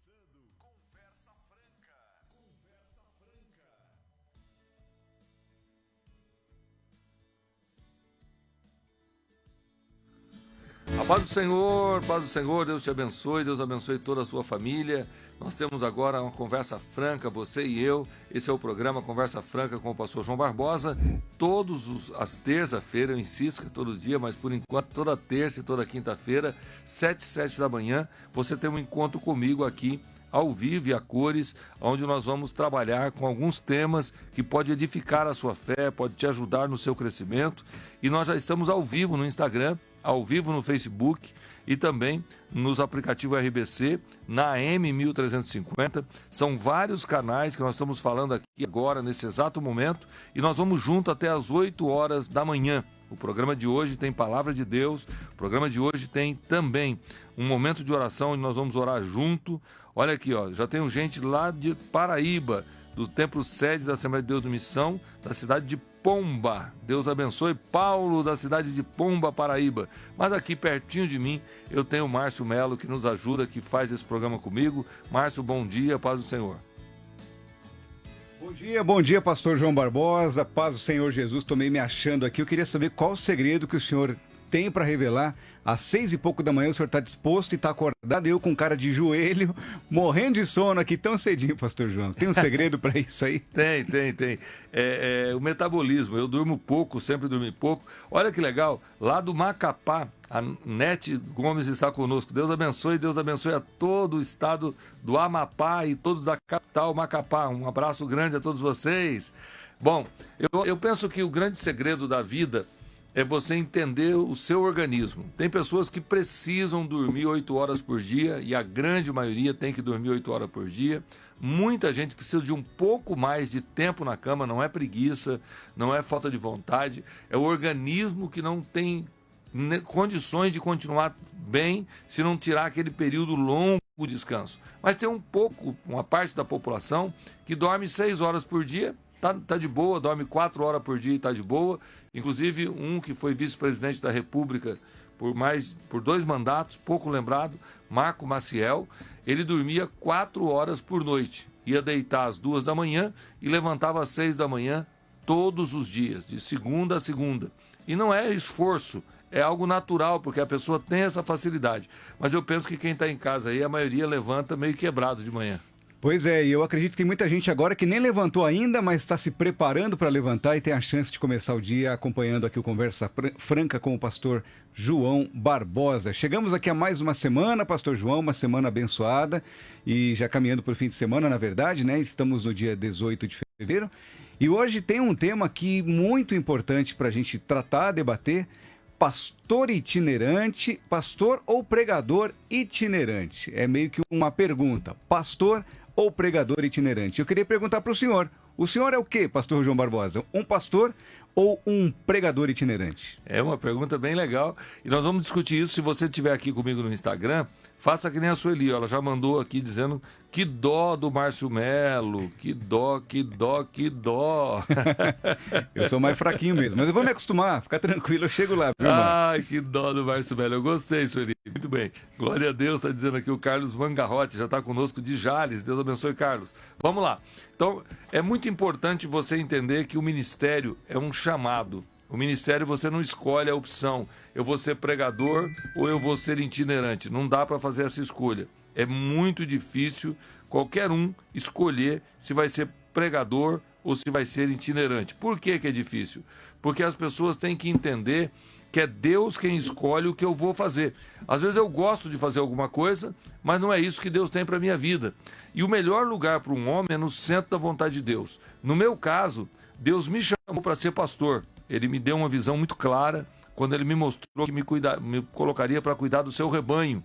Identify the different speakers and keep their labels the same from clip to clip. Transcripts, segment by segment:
Speaker 1: começando Conversa Franca. Conversa Franca.
Speaker 2: A paz do Senhor, Deus te abençoe, Deus abençoe toda a sua família. Nós temos agora uma conversa franca, você e eu. Esse é o programa Conversa Franca com o pastor João Barbosa. Todas as terças-feiras, eu insisto que é todo dia, mas por enquanto toda terça e toda quinta-feira, 7 da manhã, você tem um encontro comigo aqui, ao vivo e a cores, onde nós vamos trabalhar com alguns temas que pode edificar a sua fé, pode te ajudar no seu crescimento. E nós já estamos ao vivo no Instagram, ao vivo no Facebook e também nos aplicativos RBC, na AM 1350. São vários canais que nós estamos falando aqui agora, nesse exato momento, e nós vamos junto até às 8 horas da manhã. O programa de hoje tem Palavra de Deus, o programa de hoje tem também um momento de oração onde nós vamos orar junto. Olha aqui, ó, já tem gente lá de Paraíba, do Templo Sede da Assembleia de Deus de Missão, da cidade de Pomba. Deus abençoe Paulo, da cidade de Pomba, Paraíba. Mas aqui pertinho de mim eu tenho o Márcio Melo, que nos ajuda, que faz esse programa comigo. Márcio, bom dia, paz do Senhor.
Speaker 3: Bom dia, pastor João Barbosa, paz do Senhor Jesus. Estou meio me achando aqui. Eu queria saber qual o segredo que o senhor tem para revelar. Às 6:00 da manhã o senhor está disposto e está acordado, eu com cara de joelho, morrendo de sono aqui tão cedinho, pastor João. Tem um segredo para isso aí?
Speaker 2: Tem. O metabolismo. Eu durmo pouco, sempre dormi pouco. Olha que legal, lá do Macapá, a Nete Gomes está conosco. Deus abençoe a todo o estado do Amapá e todos da capital Macapá. Um abraço grande a todos vocês. Bom, eu penso que o grande segredo da vida é você entender o seu organismo. Tem pessoas que precisam dormir 8 horas por dia, e a grande maioria tem que dormir 8 horas por dia. Muita gente precisa de um pouco mais de tempo na cama, não é preguiça, não é falta de vontade, é o organismo que não tem condições de continuar bem se não tirar aquele período longo de descanso. Mas tem uma parte da população que dorme 6 horas por dia, tá de boa, dorme 4 horas por dia e tá de boa. Inclusive um que foi vice-presidente da República por 2 mandatos, pouco lembrado, Marco Maciel, ele dormia 4 horas por noite. Ia deitar às 2 da manhã e levantava às 6 da manhã todos os dias, de segunda a segunda. E não é esforço, é algo natural, porque a pessoa tem essa facilidade. Mas eu penso que quem está em casa aí, a maioria levanta meio quebrado de manhã.
Speaker 3: Pois é, e eu acredito que tem muita gente agora que nem levantou ainda, mas está se preparando para levantar e tem a chance de começar o dia acompanhando aqui o Conversa Franca com o pastor João Barbosa. Chegamos aqui a mais uma semana, pastor João, uma semana abençoada e já caminhando para o fim de semana, na verdade, né? Estamos no dia 18 de fevereiro e hoje tem um tema aqui muito importante para a gente tratar, debater. Pastor itinerante, pastor ou pregador itinerante? É meio que uma pergunta. Pastor ou pregador itinerante? Eu queria perguntar para o senhor é o quê, pastor João Barbosa? Um pastor ou um pregador itinerante?
Speaker 2: É uma pergunta bem legal e nós vamos discutir isso. Se você estiver aqui comigo no Instagram, faça que nem a Sueli, ela já mandou aqui dizendo que dó do Márcio Melo, que dó.
Speaker 3: Eu sou mais fraquinho mesmo, mas eu vou me acostumar, fica tranquilo, eu chego lá, viu, irmão?
Speaker 2: Ai, que dó do Márcio Melo, eu gostei, Sueli, muito bem. Glória a Deus, está dizendo aqui o Carlos Mangarrote, já está conosco de Jales, Deus abençoe, Carlos. Vamos lá, então é muito importante você entender que o ministério é um chamado. O ministério você não escolhe a opção, eu vou ser pregador ou eu vou ser itinerante. Não dá para fazer essa escolha. É muito difícil qualquer um escolher se vai ser pregador ou se vai ser itinerante. Por que é difícil? Porque as pessoas têm que entender que é Deus quem escolhe o que eu vou fazer. Às vezes eu gosto de fazer alguma coisa, mas não é isso que Deus tem para a minha vida. E o melhor lugar para um homem é no centro da vontade de Deus. No meu caso, Deus me chamou para ser pastor. Ele me deu uma visão muito clara quando ele me mostrou que me colocaria para cuidar do seu rebanho.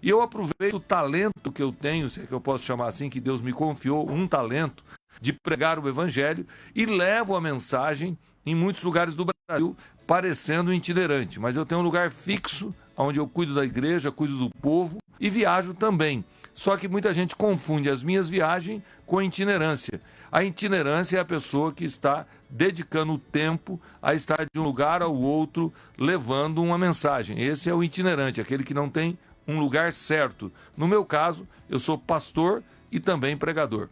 Speaker 2: E eu aproveito o talento que eu tenho, se é que eu posso chamar assim, que Deus me confiou, um talento de pregar o evangelho, e levo a mensagem em muitos lugares do Brasil, parecendo itinerante. Mas eu tenho um lugar fixo, onde eu cuido da igreja, cuido do povo e viajo também. Só que muita gente confunde as minhas viagens com a itinerância. A itinerância é a pessoa que está dedicando o tempo a estar de um lugar ao outro, levando uma mensagem. Esse é o itinerante, aquele que não tem um lugar certo. No meu caso, eu sou pastor e também pregador.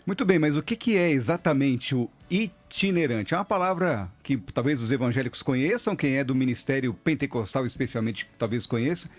Speaker 3: Muito bem, mas o que é exatamente o itinerante? É uma palavra que talvez os evangélicos conheçam, quem é do ministério pentecostal especialmente talvez conheça,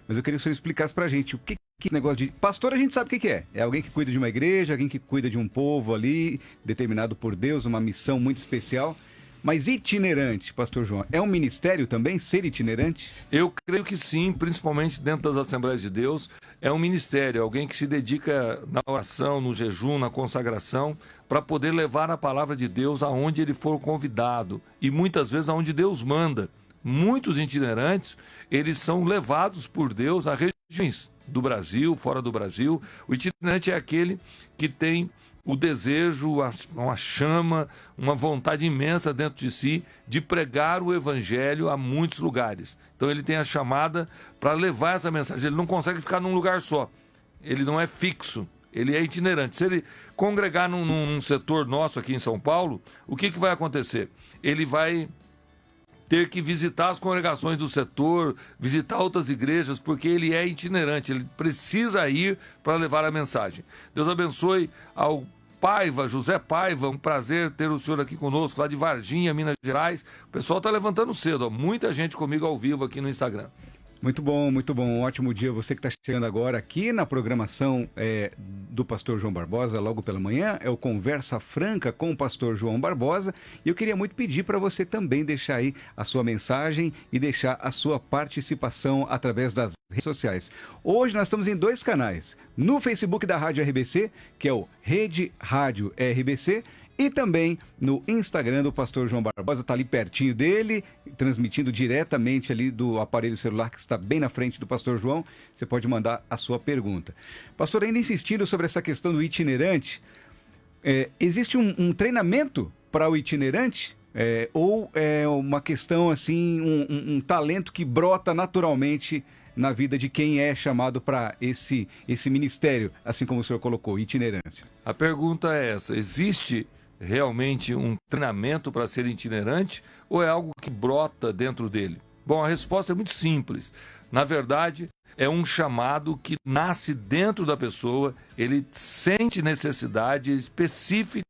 Speaker 3: mas eu queria que o senhor explicasse pra gente o que é esse negócio de... Pastor a gente sabe o que é. É alguém que cuida de uma igreja, alguém que cuida de um povo ali, determinado por Deus, uma missão muito especial. Mas itinerante, pastor João, é um ministério também ser itinerante?
Speaker 2: Eu creio que sim, principalmente dentro das Assembleias de Deus, é um ministério, alguém que se dedica na oração, no jejum, na consagração, para poder levar a palavra de Deus aonde ele for convidado e muitas vezes aonde Deus manda. Muitos itinerantes, eles são levados por Deus a regiões do Brasil, fora do Brasil. O itinerante é aquele que tem o desejo, uma chama, uma vontade imensa dentro de si de pregar o evangelho a muitos lugares. Então ele tem a chamada para levar essa mensagem. Ele não consegue ficar num lugar só. Ele não é fixo. Ele é itinerante. Se ele congregar num setor nosso aqui em São Paulo, o que vai acontecer? Ele vai ter que visitar as congregações do setor, visitar outras igrejas, porque ele é itinerante, ele precisa ir para levar a mensagem. Deus abençoe ao Paiva, José Paiva, um prazer ter o senhor aqui conosco, lá de Varginha, Minas Gerais. O pessoal está levantando cedo, ó, muita gente comigo ao vivo aqui no Instagram.
Speaker 3: Muito bom, um ótimo dia. Você que está chegando agora aqui na programação do pastor João Barbosa, logo pela manhã, é o Conversa Franca com o pastor João Barbosa. E eu queria muito pedir para você também deixar aí a sua mensagem e deixar a sua participação através das redes sociais. Hoje nós estamos em 2 canais. No Facebook da Rádio RBC, que é o Rede Rádio RBC, e também no Instagram do pastor João Barbosa, está ali pertinho dele, transmitindo diretamente ali do aparelho celular que está bem na frente do pastor João. Você pode mandar a sua pergunta. Pastor, ainda insistindo sobre essa questão do itinerante, existe um treinamento para o itinerante? Ou é uma questão assim, um talento que brota naturalmente na vida de quem é chamado para esse ministério, assim como o senhor colocou, itinerância?
Speaker 2: A pergunta é essa: existe realmente um treinamento para ser itinerante ou é algo que brota dentro dele? Bom, a resposta é muito simples. Na verdade, é um chamado que nasce dentro da pessoa, ele sente necessidade específica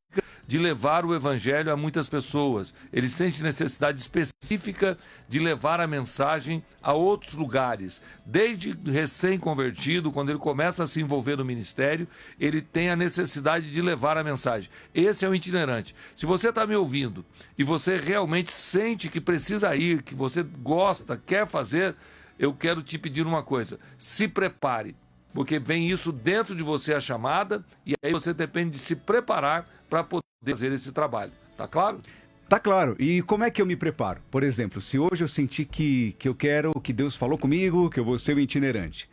Speaker 2: de levar o evangelho a muitas pessoas. Ele sente necessidade específica de levar a mensagem a outros lugares. Desde recém-convertido, quando ele começa a se envolver no ministério, ele tem a necessidade de levar a mensagem. Esse é o itinerante. Se você está me ouvindo e você realmente sente que precisa ir, que você gosta, quer fazer, eu quero te pedir uma coisa: se prepare, porque vem isso dentro de você, a chamada, e aí você depende de se preparar para poder fazer esse trabalho. Tá claro?
Speaker 3: Tá claro. E como é que eu me preparo? Por exemplo, se hoje eu senti que eu quero, que Deus falou comigo, que eu vou ser o itinerante,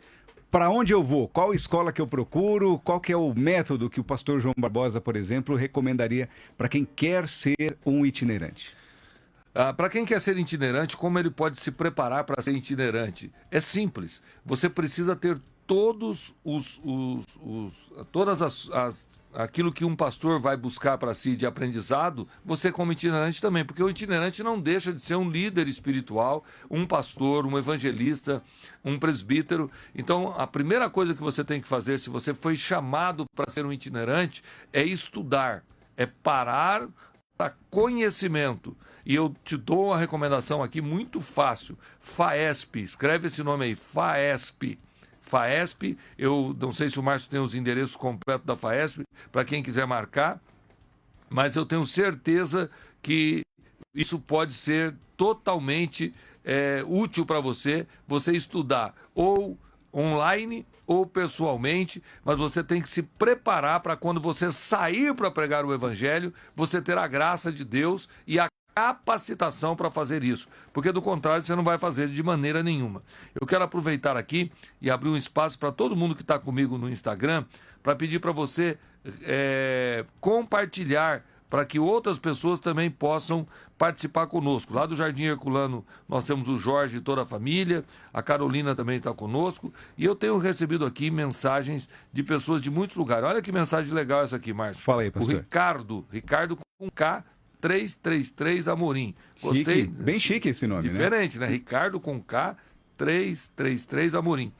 Speaker 3: para onde eu vou? Qual escola que eu procuro? Qual que é o método que o pastor João Barbosa, por exemplo, recomendaria para quem quer ser um itinerante?
Speaker 2: Para quem quer ser itinerante, como ele pode se preparar para ser itinerante? É simples. Você precisa ter aquilo que um pastor vai buscar para si de aprendizado, você como itinerante também, porque o itinerante não deixa de ser um líder espiritual, um pastor, um evangelista, um presbítero. Então, a primeira coisa que você tem que fazer, se você foi chamado para ser um itinerante, é estudar, é parar para conhecimento. E eu te dou uma recomendação aqui muito fácil: FAESP, escreve esse nome aí, FAESP. FAESP, eu não sei se o Márcio tem os endereços completos da FAESP, para quem quiser marcar, mas eu tenho certeza que isso pode ser totalmente útil para você estudar ou online ou pessoalmente, mas você tem que se preparar para quando você sair para pregar o evangelho, você ter a graça de Deus e a capacitação para fazer isso, porque do contrário você não vai fazer de maneira nenhuma. Eu quero aproveitar aqui e abrir um espaço para todo mundo que está comigo no Instagram, para pedir para você compartilhar, para que outras pessoas também possam participar conosco. Lá do Jardim Herculano nós temos o Jorge e toda a família, a Carolina também está conosco, e eu tenho recebido aqui mensagens de pessoas de muitos lugares. Olha que mensagem legal essa aqui, Márcio.
Speaker 3: Fala aí, pastor.
Speaker 2: O Ricardo com K, 333 Amorim. Gostei.
Speaker 3: Chique, bem chique esse nome,
Speaker 2: diferente, né? Ricardo com K, 333 Amorim.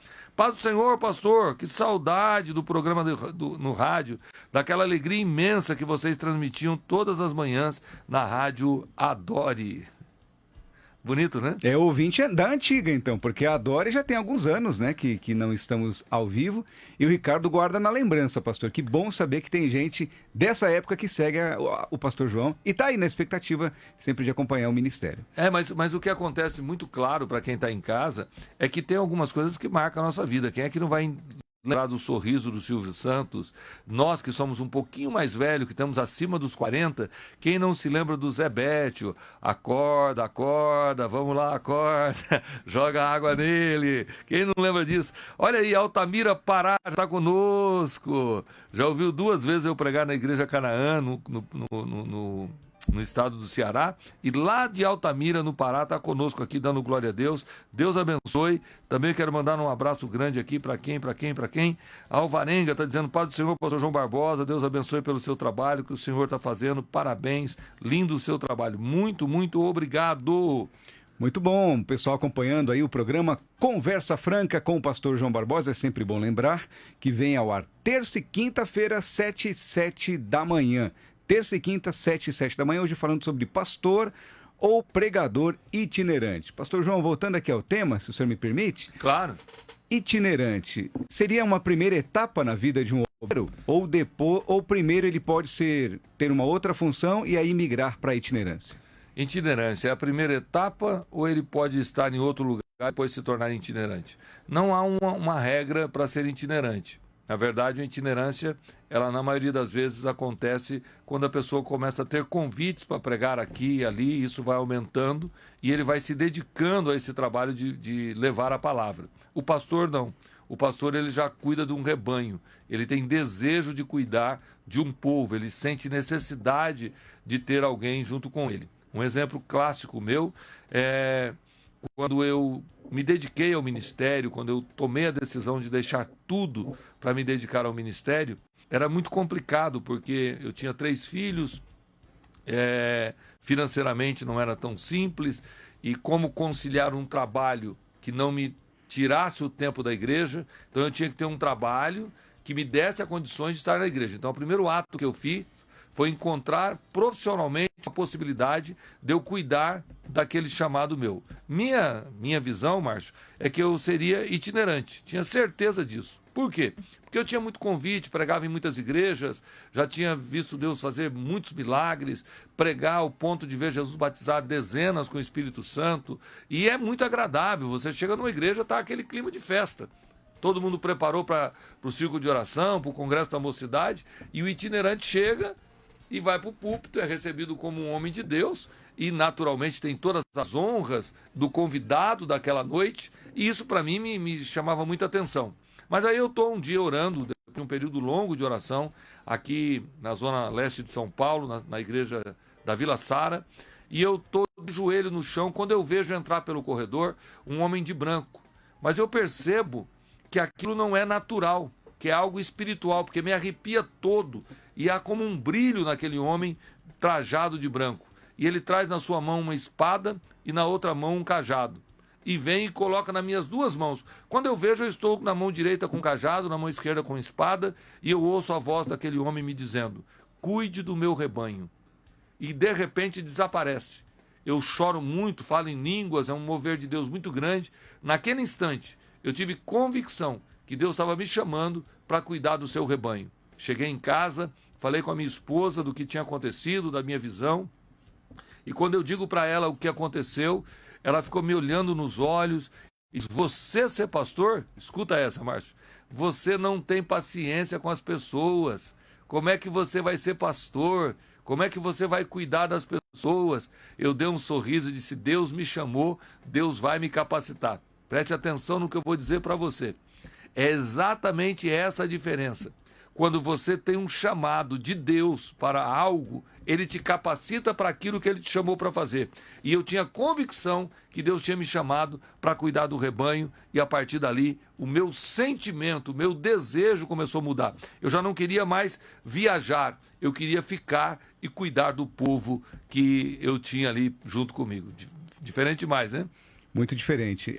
Speaker 2: Paz do Senhor, pastor, que saudade do programa no rádio, daquela alegria imensa que vocês transmitiam todas as manhãs na rádio Adore. Bonito, né?
Speaker 3: É ouvinte da antiga, então, porque a Adore já tem alguns anos, né, que não estamos ao vivo. E o Ricardo guarda na lembrança, pastor. Que bom saber que tem gente dessa época que segue o pastor João e está aí na expectativa sempre de acompanhar o ministério.
Speaker 2: Mas o que acontece muito claro para quem está em casa é que tem algumas coisas que marcam a nossa vida. Quem é que não vai lembrar do sorriso do Silvio Santos? Nós que somos um pouquinho mais velhos, que estamos acima dos 40, quem não se lembra do Zé Bétio? Acorda, acorda, vamos lá, acorda, joga água nele. Quem não lembra disso? Olha aí, Altamira Pará já está conosco. Já ouviu 2 vezes eu pregar na Igreja Canaã, no estado do Ceará, e lá de Altamira, no Pará, está conosco aqui, dando glória a Deus. Deus abençoe. Também quero mandar um abraço grande aqui para quem? A Alvarenga está dizendo, paz do Senhor, pastor João Barbosa, Deus abençoe pelo seu trabalho que o senhor está fazendo, parabéns, lindo o seu trabalho, muito, muito obrigado.
Speaker 3: Muito bom, o pessoal acompanhando aí o programa Conversa Franca com o pastor João Barbosa. É sempre bom lembrar que vem ao ar terça e quinta-feira, 7 e 7 da manhã. Terça e quinta, 7 e 7 da manhã, hoje falando sobre pastor ou pregador itinerante. Pastor João, voltando aqui ao tema, se o senhor me permite.
Speaker 2: Claro.
Speaker 3: Itinerante, seria uma primeira etapa na vida de um obreiro? Ou primeiro ele pode ter uma outra função e aí migrar para a itinerância?
Speaker 2: Itinerância é a primeira etapa ou ele pode estar em outro lugar e depois se tornar itinerante? Não há uma regra para ser itinerante. Na verdade, a itinerância, ela na maioria das vezes acontece quando a pessoa começa a ter convites para pregar aqui e ali, isso vai aumentando e ele vai se dedicando a esse trabalho de levar a palavra. O pastor não. O pastor ele já cuida de um rebanho, ele tem desejo de cuidar de um povo, ele sente necessidade de ter alguém junto com ele. Um exemplo clássico meu é quando eu me dediquei ao ministério, quando eu tomei a decisão de deixar tudo para me dedicar ao ministério, era muito complicado, porque eu tinha 3 filhos, financeiramente não era tão simples, e como conciliar um trabalho que não me tirasse o tempo da igreja, então eu tinha que ter um trabalho que me desse as condições de estar na igreja. Então o primeiro ato que eu fiz foi encontrar profissionalmente a possibilidade de eu cuidar daquele chamado meu. Minha visão, Márcio, é que eu seria itinerante. Tinha certeza disso. Por quê? Porque eu tinha muito convite, pregava em muitas igrejas, já tinha visto Deus fazer muitos milagres, pregar ao ponto de ver Jesus batizar dezenas com o Espírito Santo. E é muito agradável. Você chega numa igreja, está aquele clima de festa. Todo mundo preparou para o círculo de oração, para o congresso da mocidade, e o itinerante chega e vai para o púlpito, é recebido como um homem de Deus e naturalmente tem todas as honras do convidado daquela noite, e isso para mim me chamava muita atenção. Mas aí eu estou um dia orando, depois de um período longo de oração, aqui na zona leste de São Paulo, na igreja da Vila Sara, e eu estou de joelho no chão quando eu vejo entrar pelo corredor um homem de branco. Mas eu percebo que aquilo não é natural, que é algo espiritual, porque me arrepia todo, e há como um brilho naquele homem trajado de branco. E ele traz na sua mão uma espada e na outra mão um cajado. E vem e coloca nas minhas 2 mãos. Quando eu vejo, eu estou na mão direita com cajado, na mão esquerda com espada, e eu ouço a voz daquele homem me dizendo, cuide do meu rebanho. E de repente desaparece. Eu choro muito, falo em línguas, é um mover de Deus muito grande. Naquele instante, eu tive convicção que Deus estava me chamando para cuidar do seu rebanho. Cheguei em casa, falei com a minha esposa do que tinha acontecido, da minha visão, e quando eu digo para ela o que aconteceu, ela ficou me olhando nos olhos e disse, você ser pastor? Escuta essa, Márcio. Você não tem paciência com as pessoas. Como é que você vai ser pastor? Como é que você vai cuidar das pessoas? Eu dei um sorriso e disse, Deus me chamou, Deus vai me capacitar. Preste atenção no que eu vou dizer para você. É exatamente essa a diferença. Quando você tem um chamado de Deus para algo, ele te capacita para aquilo que ele te chamou para fazer. E eu tinha convicção que Deus tinha me chamado para cuidar do rebanho, e a partir dali o meu sentimento, o meu desejo começou a mudar. Eu já não queria mais viajar, eu queria ficar e cuidar do povo que eu tinha ali junto comigo. Diferente demais, né?
Speaker 3: Muito diferente.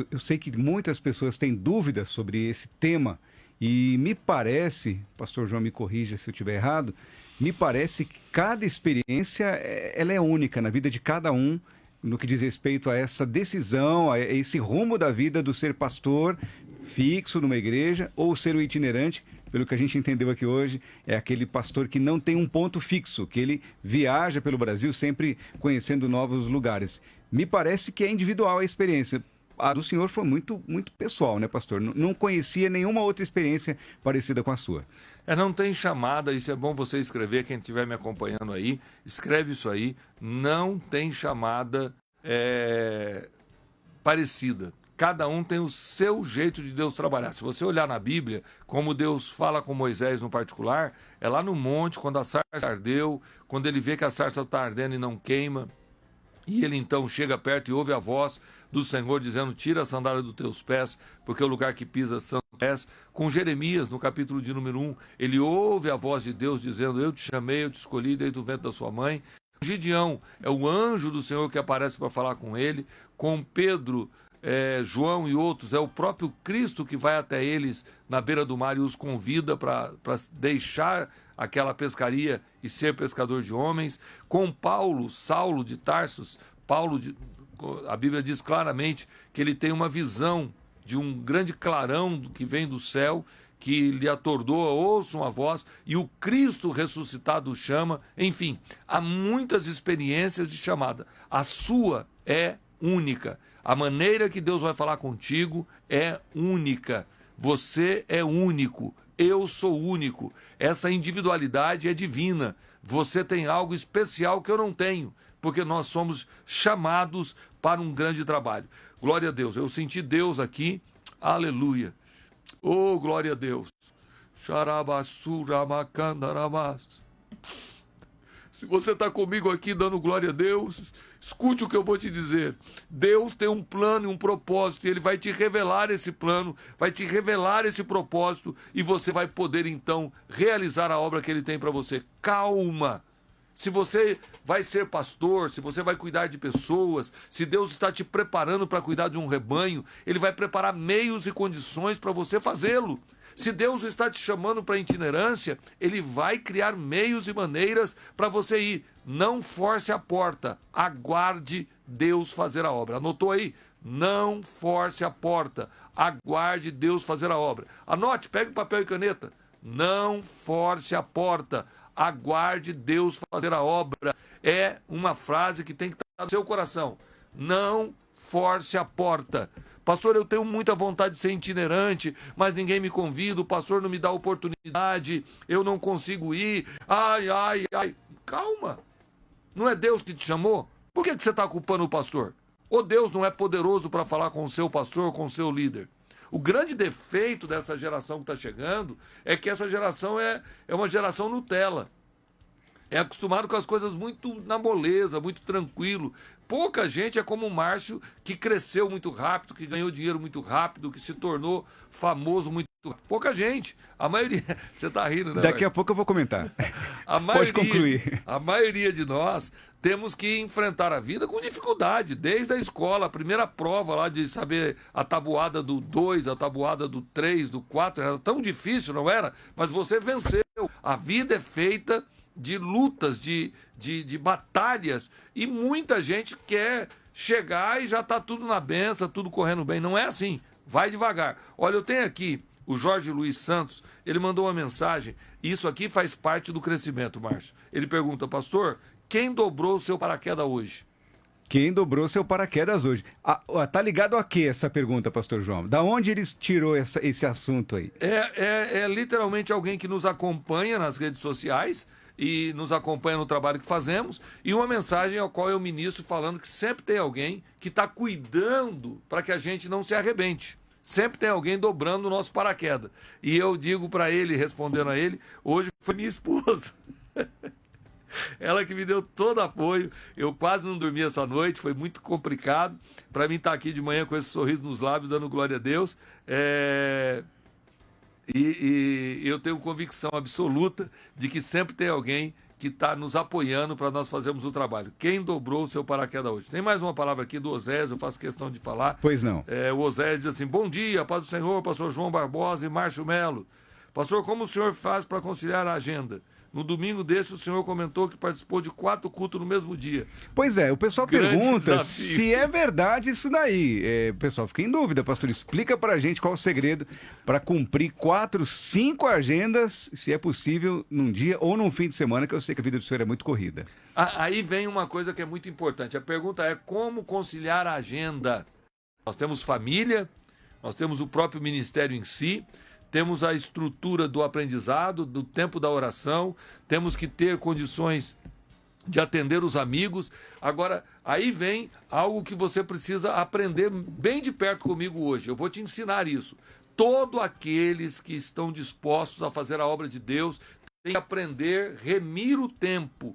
Speaker 3: Eu sei que muitas pessoas têm dúvidas sobre esse tema e me parece, pastor João me corrija se eu estiver errado, me parece que cada experiência ela é única na vida de cada um no que diz respeito a essa decisão, a esse rumo da vida do ser pastor fixo numa igreja ou ser um itinerante. Pelo que a gente entendeu aqui hoje, é aquele pastor que não tem um ponto fixo, que ele viaja pelo Brasil sempre conhecendo novos lugares. Me parece que é individual a experiência. A do senhor foi muito, muito pessoal, né, pastor? Não conhecia nenhuma outra experiência parecida com a sua.
Speaker 2: Não tem chamada, isso é bom você escrever, quem estiver me acompanhando aí, escreve isso aí, não tem chamada parecida. Cada um tem o seu jeito de Deus trabalhar. Se você olhar na Bíblia, como Deus fala com Moisés no particular, é lá no monte, quando a sarça ardeu, quando ele vê que a sarça está ardendo e não queima, e ele então chega perto e ouve a voz do Senhor dizendo, tira a sandália dos teus pés, porque o lugar que pisa são pés. Com Jeremias, no capítulo de número 1, ele ouve a voz de Deus dizendo, eu te chamei, eu te escolhi desde o ventre da sua mãe. Gideão é o anjo do Senhor que aparece para falar com ele. Com Pedro, João e outros, é o próprio Cristo que vai até eles na beira do mar e os convida para deixar aquela pescaria e ser pescador de homens. Com Paulo, Saulo de Tarsus, a Bíblia diz claramente que ele tem uma visão de um grande clarão que vem do céu, que lhe atordoa, ouça uma voz, e o Cristo ressuscitado o chama. Enfim, há muitas experiências de chamada. A sua é única. A maneira que Deus vai falar contigo é única. Você é único. Eu sou único. Essa individualidade é divina. Você tem algo especial que eu não tenho, porque nós somos chamados para um grande trabalho. Glória a Deus. Eu senti Deus aqui. Aleluia. Oh, glória a Deus. Se você está comigo aqui dando glória a Deus, escute o que eu vou te dizer. Deus tem um plano e um propósito, e Ele vai te revelar esse plano, vai te revelar esse propósito, e você vai poder então realizar a obra que Ele tem para você. Calma! Se você vai ser pastor, se você vai cuidar de pessoas, se Deus está te preparando para cuidar de um rebanho, Ele vai preparar meios e condições para você fazê-lo. Se Deus está te chamando para itinerância, Ele vai criar meios e maneiras para você ir. Não force a porta, aguarde Deus fazer a obra. Anotou aí? Não force a porta, aguarde Deus fazer a obra. Anote, pegue papel e caneta. Não force a porta, aguarde Deus fazer a obra. É uma frase que tem que estar no seu coração. Não force a porta. Pastor, eu tenho muita vontade de ser itinerante, mas ninguém me convida, o pastor não me dá oportunidade, eu não consigo ir. Ai. Calma. Não é Deus que te chamou? Por que você está culpando o pastor? Ou Deus não é poderoso para falar com o seu pastor, com o seu líder? O grande defeito dessa geração que está chegando é que essa geração é uma geração Nutella. É acostumado com as coisas muito na moleza, muito tranquilo. Pouca gente é como o Márcio, que cresceu muito rápido, que ganhou dinheiro muito rápido, que se tornou famoso muito rápido. Pouca gente. A maioria... Você está rindo, né?
Speaker 3: Daqui a pouco eu vou comentar. Pode concluir.
Speaker 2: A maioria de nós temos que enfrentar a vida com dificuldade, desde a escola, a primeira prova lá de saber a tabuada do 2, a tabuada do 3, do 4, era tão difícil, não era? Mas você venceu. A vida é feita de lutas, de batalhas, e muita gente quer chegar e já está tudo na benção, tudo correndo bem. Não é assim, vai devagar. Olha, eu tenho aqui o Jorge Luiz Santos, ele mandou uma mensagem, e isso aqui faz parte do crescimento, Márcio. Ele pergunta, pastor, quem dobrou o seu paraquedas hoje?
Speaker 3: Quem dobrou seu paraquedas hoje? Tá ligado a quê essa pergunta, pastor João? Da onde eles tirou esse assunto aí?
Speaker 2: É literalmente alguém que nos acompanha nas redes sociais, e nos acompanha no trabalho que fazemos, e uma mensagem ao qual eu ministro falando que sempre tem alguém que está cuidando para que a gente não se arrebente. Sempre tem alguém dobrando o nosso paraquedas. E eu digo para ele, respondendo a ele, hoje foi minha esposa. Ela que me deu todo apoio. Eu quase não dormi essa noite, foi muito complicado. Para mim estar aqui de manhã com esse sorriso nos lábios, dando glória a Deus. E eu tenho convicção absoluta de que sempre tem alguém que está nos apoiando para nós fazermos o trabalho. Quem dobrou o seu paraquedas hoje? Tem mais uma palavra aqui do Osés, eu faço questão de falar.
Speaker 3: Pois não.
Speaker 2: O Osés diz assim: bom dia, paz do Senhor, pastor João Barbosa e Márcio Melo. Pastor, como o senhor faz para conciliar a agenda? No domingo deste, o senhor comentou que participou de 4 cultos no mesmo dia.
Speaker 3: Pois é, o pessoal
Speaker 2: Grande
Speaker 3: pergunta
Speaker 2: desafio.
Speaker 3: se é verdade isso daí. O pessoal fica em dúvida, pastor. Explica pra gente qual o segredo para cumprir 4, 5 agendas, se é possível, num dia ou num fim de semana, que eu sei que a vida do senhor é muito corrida.
Speaker 2: Aí vem uma coisa que é muito importante. A pergunta é como conciliar a agenda. Nós temos família, nós temos o próprio ministério em si, temos a estrutura do aprendizado, do tempo da oração, temos que ter condições de atender os amigos. Agora, aí vem algo que você precisa aprender bem de perto comigo hoje. Eu vou te ensinar isso. Todos aqueles que estão dispostos a fazer a obra de Deus têm que aprender a remir o tempo.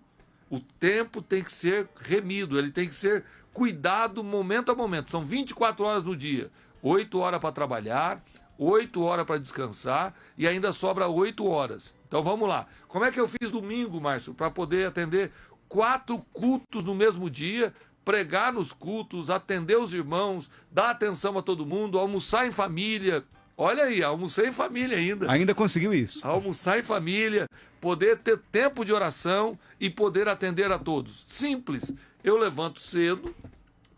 Speaker 2: O tempo tem que ser remido, ele tem que ser cuidado momento a momento. São 24 horas no dia, 8 horas para trabalhar, 8 horas para descansar e ainda sobra 8 horas. Então vamos lá. Como é que eu fiz domingo, Márcio, para poder atender 4 cultos no mesmo dia, pregar nos cultos, atender os irmãos, dar atenção a todo mundo, almoçar em família? Olha aí, almocei em família ainda.
Speaker 3: Ainda conseguiu isso?
Speaker 2: Almoçar em família, poder ter tempo de oração e poder atender a todos. Simples. Eu levanto cedo.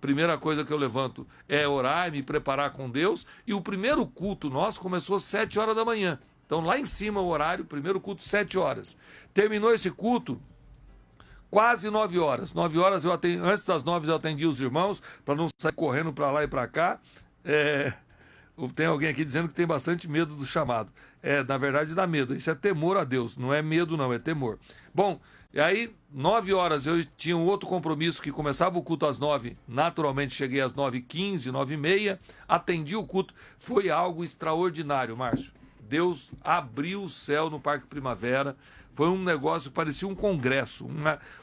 Speaker 2: Primeira coisa que eu levanto é orar e me preparar com Deus. E o primeiro culto nosso começou às 7 horas da manhã. Então, lá em cima o horário, primeiro culto, 7 horas. Terminou esse culto, quase 9 horas. 9 horas, antes das 9 eu atendi os irmãos, para não sair correndo para lá e para cá. Tem alguém aqui dizendo que tem bastante medo do chamado. Na verdade dá medo. Isso é temor a Deus. Não é medo não, é temor. Bom, e aí 9 horas eu tinha um outro compromisso que começava o culto às 9. Naturalmente cheguei às 9h15, 9h30. Atendi o culto. Foi algo extraordinário, Márcio. Deus abriu o céu no Parque Primavera. Foi um negócio, parecia um congresso,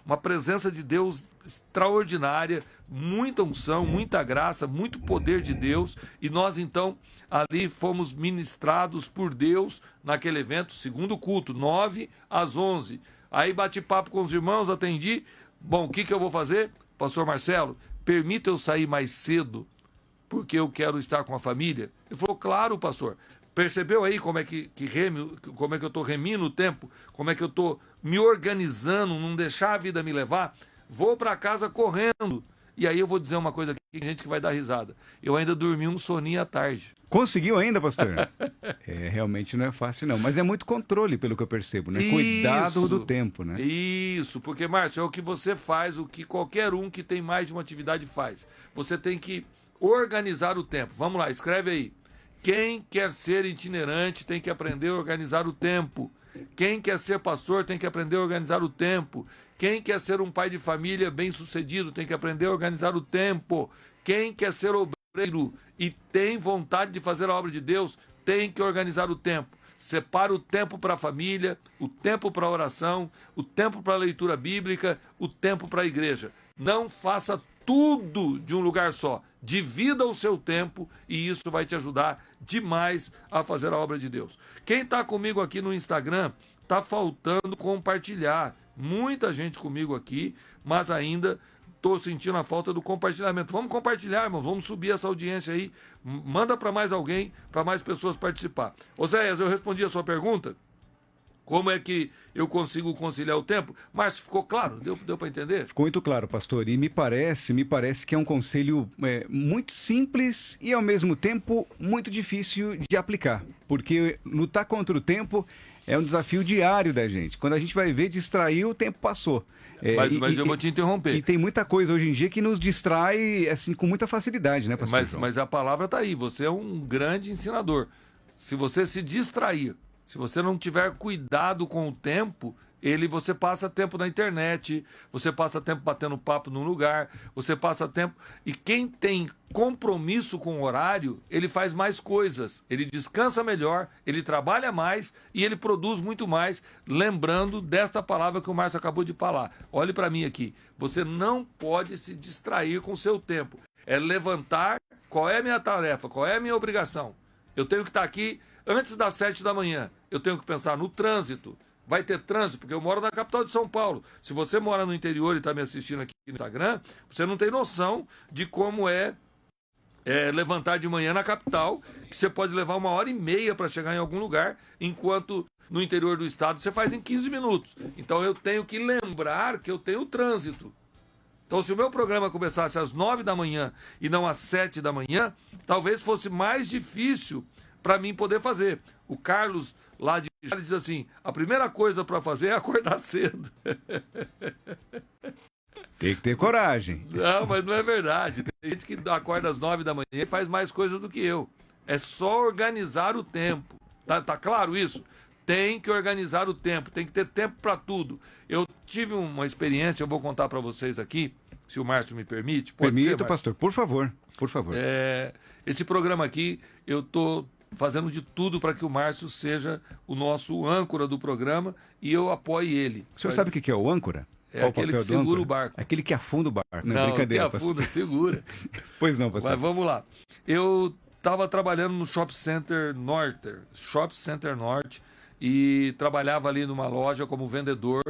Speaker 2: uma presença de Deus extraordinária, muita unção, muita graça, muito poder de Deus. E nós, então, ali fomos ministrados por Deus naquele evento, segundo culto, 9 às 11. Aí bati papo com os irmãos, atendi. Bom, o que eu vou fazer? Pastor Marcelo, permita eu sair mais cedo, porque eu quero estar com a família? Ele falou, claro, pastor. Percebeu aí como é como é que eu estou remindo o tempo? Como é que eu estou me organizando, não deixar a vida me levar? Vou para casa correndo. E aí eu vou dizer uma coisa aqui, tem gente que vai dar risada. Eu ainda dormi um soninho à tarde.
Speaker 3: Conseguiu ainda, pastor? Realmente não é fácil não, mas é muito controle, pelo que eu percebo, né?
Speaker 2: Isso,
Speaker 3: Cuidado do tempo, né?
Speaker 2: Isso, porque, Márcio, é o que você faz, o que qualquer um que tem mais de uma atividade faz. Você tem que organizar o tempo. Vamos lá, escreve aí. Quem quer ser itinerante tem que aprender a organizar o tempo. Quem quer ser pastor tem que aprender a organizar o tempo. Quem quer ser um pai de família bem-sucedido tem que aprender a organizar o tempo. Quem quer ser obreiro e tem vontade de fazer a obra de Deus tem que organizar o tempo. Separa o tempo para a família, o tempo para a oração, o tempo para a leitura bíblica, o tempo para a igreja. Não faça tudo de um lugar só. Divida o seu tempo e isso vai te ajudar demais a fazer a obra de Deus. Quem está comigo aqui no Instagram, está faltando compartilhar. Muita gente comigo aqui, mas ainda estou sentindo a falta do compartilhamento. Vamos compartilhar, irmãos, vamos subir essa audiência aí. Manda para mais alguém, para mais pessoas participar. Oséias, eu respondi a sua pergunta? Como é que eu consigo conciliar o tempo? Márcio, ficou claro? Deu para entender?
Speaker 3: Ficou muito claro, pastor. E me parece que é um conselho muito simples e, ao mesmo tempo, muito difícil de aplicar. Porque lutar contra o tempo é um desafio diário da gente. Quando a gente vai ver, distrair, o tempo passou.
Speaker 2: Mas eu vou te interromper.
Speaker 3: E tem muita coisa hoje em dia que nos distrai assim, com muita facilidade, né, pastor?
Speaker 2: Mas a palavra está aí. Você é um grande ensinador. Se você se distrair, se você não tiver cuidado com o tempo, você passa tempo na internet, você passa tempo batendo papo num lugar, você passa tempo... E quem tem compromisso com o horário, ele faz mais coisas, ele descansa melhor, ele trabalha mais e ele produz muito mais, lembrando desta palavra que o Márcio acabou de falar. Olhe para mim aqui, você não pode se distrair com o seu tempo. É levantar, qual é a minha tarefa, qual é a minha obrigação. Eu tenho que estar aqui antes das 7 da manhã. Eu tenho que pensar no trânsito, vai ter trânsito, porque eu moro na capital de São Paulo. Se você mora no interior e está me assistindo aqui no Instagram, você não tem noção de como é levantar de manhã na capital, que você pode levar 1h30 para chegar em algum lugar, enquanto no interior do estado você faz em 15 minutos. Então eu tenho que lembrar que eu tenho trânsito. Então, se o meu programa começasse às 9 da manhã e não às 7 da manhã, talvez fosse mais difícil para mim poder fazer. O Carlos, lá de Jales, diz assim, a primeira coisa para fazer é acordar cedo.
Speaker 3: Tem que ter coragem.
Speaker 2: Não, mas não é verdade. Tem gente que acorda às 9 da manhã e faz mais coisas do que eu. É só organizar o tempo. Tá claro isso? Tem que organizar o tempo, tem que ter tempo para tudo. Eu tive uma experiência, eu vou contar para vocês aqui, se o Márcio me permite.
Speaker 3: Permito, pastor, por favor, por favor.
Speaker 2: Esse programa aqui, eu estou fazendo de tudo para que o Márcio seja o nosso âncora do programa e eu apoie ele.
Speaker 3: O senhor sabe o que é o âncora?
Speaker 2: É aquele que segura o barco.
Speaker 3: Aquele que afunda o barco.
Speaker 2: Não, que afunda, segura.
Speaker 3: Pois não, pastor.
Speaker 2: Mas vamos lá. Eu estava trabalhando no Shopping Center Norte, e trabalhava ali numa loja como vendedor.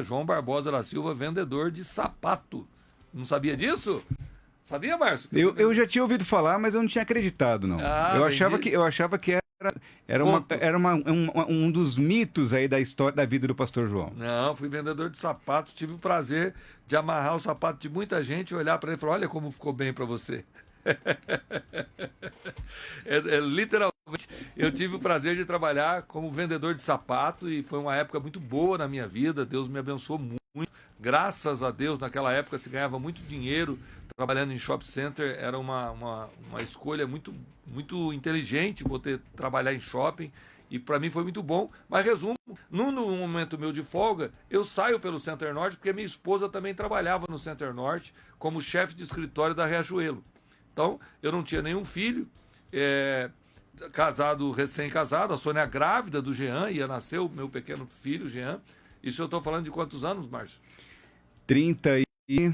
Speaker 2: João Barbosa da Silva, vendedor de sapato. Não sabia disso? Sabia, Márcio?
Speaker 3: Eu já tinha ouvido falar, mas eu não tinha acreditado, não. Eu achava que era um dos mitos aí da história da vida do pastor João.
Speaker 2: Não, fui vendedor de sapatos, tive o prazer de amarrar o sapato de muita gente e olhar para ele e falar, olha como ficou bem para você. Literalmente, eu tive o prazer de trabalhar como vendedor de sapato e foi uma época muito boa na minha vida. Deus me abençoou muito. Graças a Deus, naquela época se ganhava muito dinheiro trabalhando em shopping center. Era uma escolha muito, muito inteligente poder trabalhar em shopping e para mim foi muito bom. Mas resumo, num momento meu de folga, eu saio pelo Center Norte porque minha esposa também trabalhava no Center Norte como chefe de escritório da Riachuelo. Então, eu não tinha nenhum filho, recém-casado, a Sônia grávida do Jean, ia nascer o meu pequeno filho, Jean. Isso eu estou falando de quantos anos, Márcio?
Speaker 3: 30 e...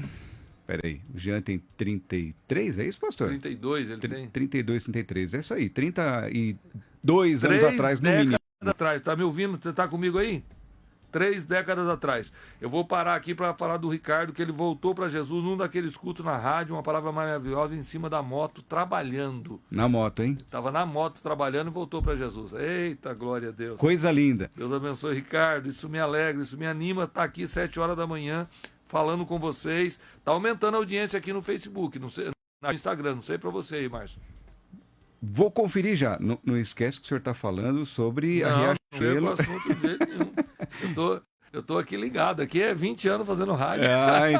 Speaker 3: Peraí, o Jean tem 33, é isso, pastor?
Speaker 2: 32 ele tem.
Speaker 3: 32, 33, é isso aí, 32 anos atrás, no mínimo. 3 décadas
Speaker 2: atrás, tá me ouvindo? Você tá comigo aí? 3 décadas atrás. Eu vou parar aqui para falar do Ricardo, que ele voltou para Jesus num daqueles cultos na rádio, uma palavra maravilhosa, em cima da moto, trabalhando.
Speaker 3: Na moto, hein?
Speaker 2: Estava na moto trabalhando e voltou para Jesus. Eita, glória a Deus.
Speaker 3: Coisa linda.
Speaker 2: Deus abençoe, Ricardo. Isso me alegra, isso me anima. Tá aqui 7 horas da manhã falando com vocês. Tá aumentando a audiência aqui no Facebook, no Instagram. Não sei para você aí, Márcio.
Speaker 3: Vou conferir já. Não esquece que o senhor está falando sobre a Riachuelo.
Speaker 2: Não é o assunto de jeito nenhum. Eu tô aqui ligado. Aqui é 20 anos fazendo rádio.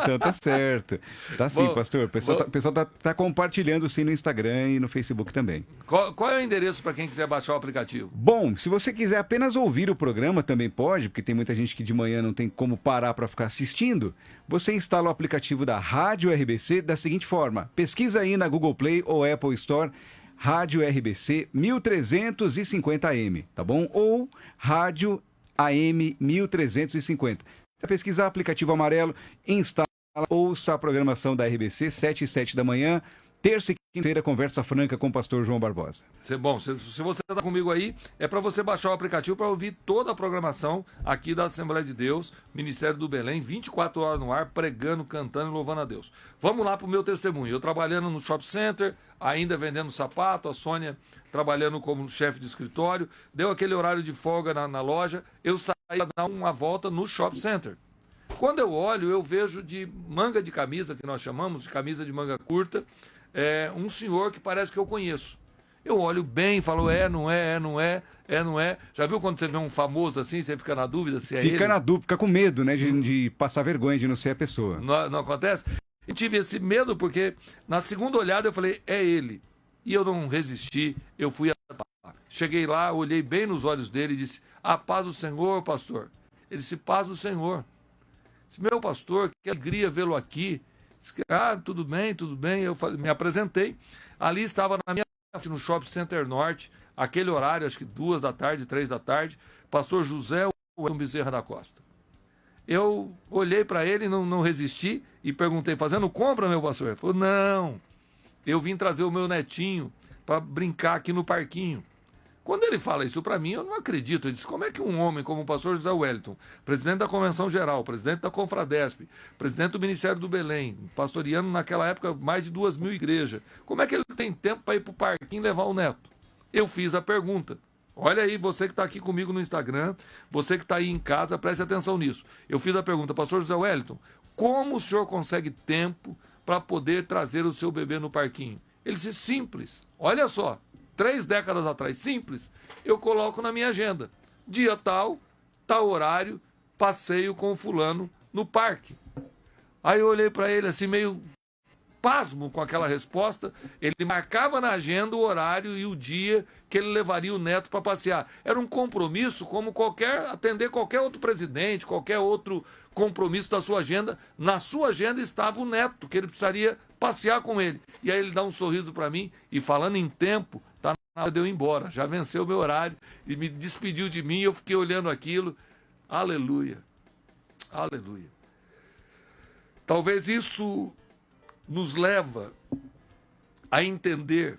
Speaker 3: Então tá certo. Tá sim, pastor. O pessoal tá compartilhando sim no Instagram e no Facebook também.
Speaker 2: Qual é o endereço para quem quiser baixar o aplicativo?
Speaker 3: Bom, se você quiser apenas ouvir o programa, também pode, porque tem muita gente que de manhã não tem como parar para ficar assistindo. Você instala o aplicativo da Rádio RBC da seguinte forma. Pesquisa aí na Google Play ou Apple Store Rádio RBC 1350AM, tá bom? Ou Rádio AM 1350. Para pesquisar aplicativo amarelo, instala, ouça a programação da RBC, 7 e 7 da manhã, terça e quinta-feira, conversa franca com o pastor João Barbosa.
Speaker 2: Bom, se você está comigo aí, é para você baixar o aplicativo para ouvir toda a programação aqui da Assembleia de Deus, Ministério do Belém, 24 horas no ar, pregando, cantando e louvando a Deus. Vamos lá para o meu testemunho. Eu trabalhando no shopping center, ainda vendendo sapato, a Sônia trabalhando como chefe de escritório, deu aquele horário de folga na loja, eu saí para dar uma volta no shopping center. Quando eu olho, eu vejo de manga de camisa, que nós chamamos de camisa de manga curta, um senhor que parece que eu conheço. Eu olho bem e falo, não é. Já viu quando você vê um famoso assim, você fica na dúvida se é ele?
Speaker 3: Fica na dúvida, fica com medo, né, de passar vergonha de não ser a pessoa.
Speaker 2: Não acontece? Eu tive esse medo porque na segunda olhada eu falei, é ele. E eu não resisti, eu fui até. Cheguei lá, olhei bem nos olhos dele e disse, a paz do Senhor, pastor. Ele disse, paz do Senhor. Disse, meu pastor, que alegria vê-lo aqui. Disse, tudo bem. Eu me apresentei. Ali estava na minha frente, no Shopping Center Norte, aquele horário, acho que 2 da tarde, 3 da tarde, pastor José Bezerra da Costa. Eu olhei para ele, não resisti e perguntei, fazendo compra, meu pastor? Ele falou, não, eu vim trazer o meu netinho para brincar aqui no parquinho. Quando ele fala isso para mim, eu não acredito. Ele diz, como é que um homem como o pastor José Wellington, presidente da Convenção Geral, presidente da Confradesp, presidente do Ministério do Belém, pastoreando naquela época mais de 2.000 igrejas, como é que ele tem tempo para ir para o parquinho levar o neto? Eu fiz a pergunta. Olha aí, você que está aqui comigo no Instagram, você que está aí em casa, preste atenção nisso. Eu fiz a pergunta, pastor José Wellington, como o senhor consegue tempo para poder trazer o seu bebê no parquinho? Ele disse, simples, olha só, 3 décadas atrás, simples, eu coloco na minha agenda, dia tal, tal horário, passeio com o fulano no parque. Aí eu olhei para ele assim, meio pasmo com aquela resposta. Ele marcava na agenda o horário e o dia que ele levaria o neto para passear. Era um compromisso como atender qualquer outro presidente, qualquer outro compromisso da sua agenda. Na sua agenda estava o neto, que ele precisaria passear com ele. E aí ele dá um sorriso para mim e, falando em tempo, tá na hora de eu ir embora. Já venceu o meu horário e me despediu de mim. Eu fiquei olhando aquilo. Aleluia. Aleluia. Talvez isso nos leva a entender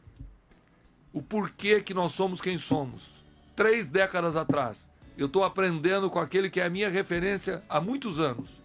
Speaker 2: o porquê que nós somos quem somos. 3 décadas atrás, eu estou aprendendo com aquele que é a minha referência há muitos anos.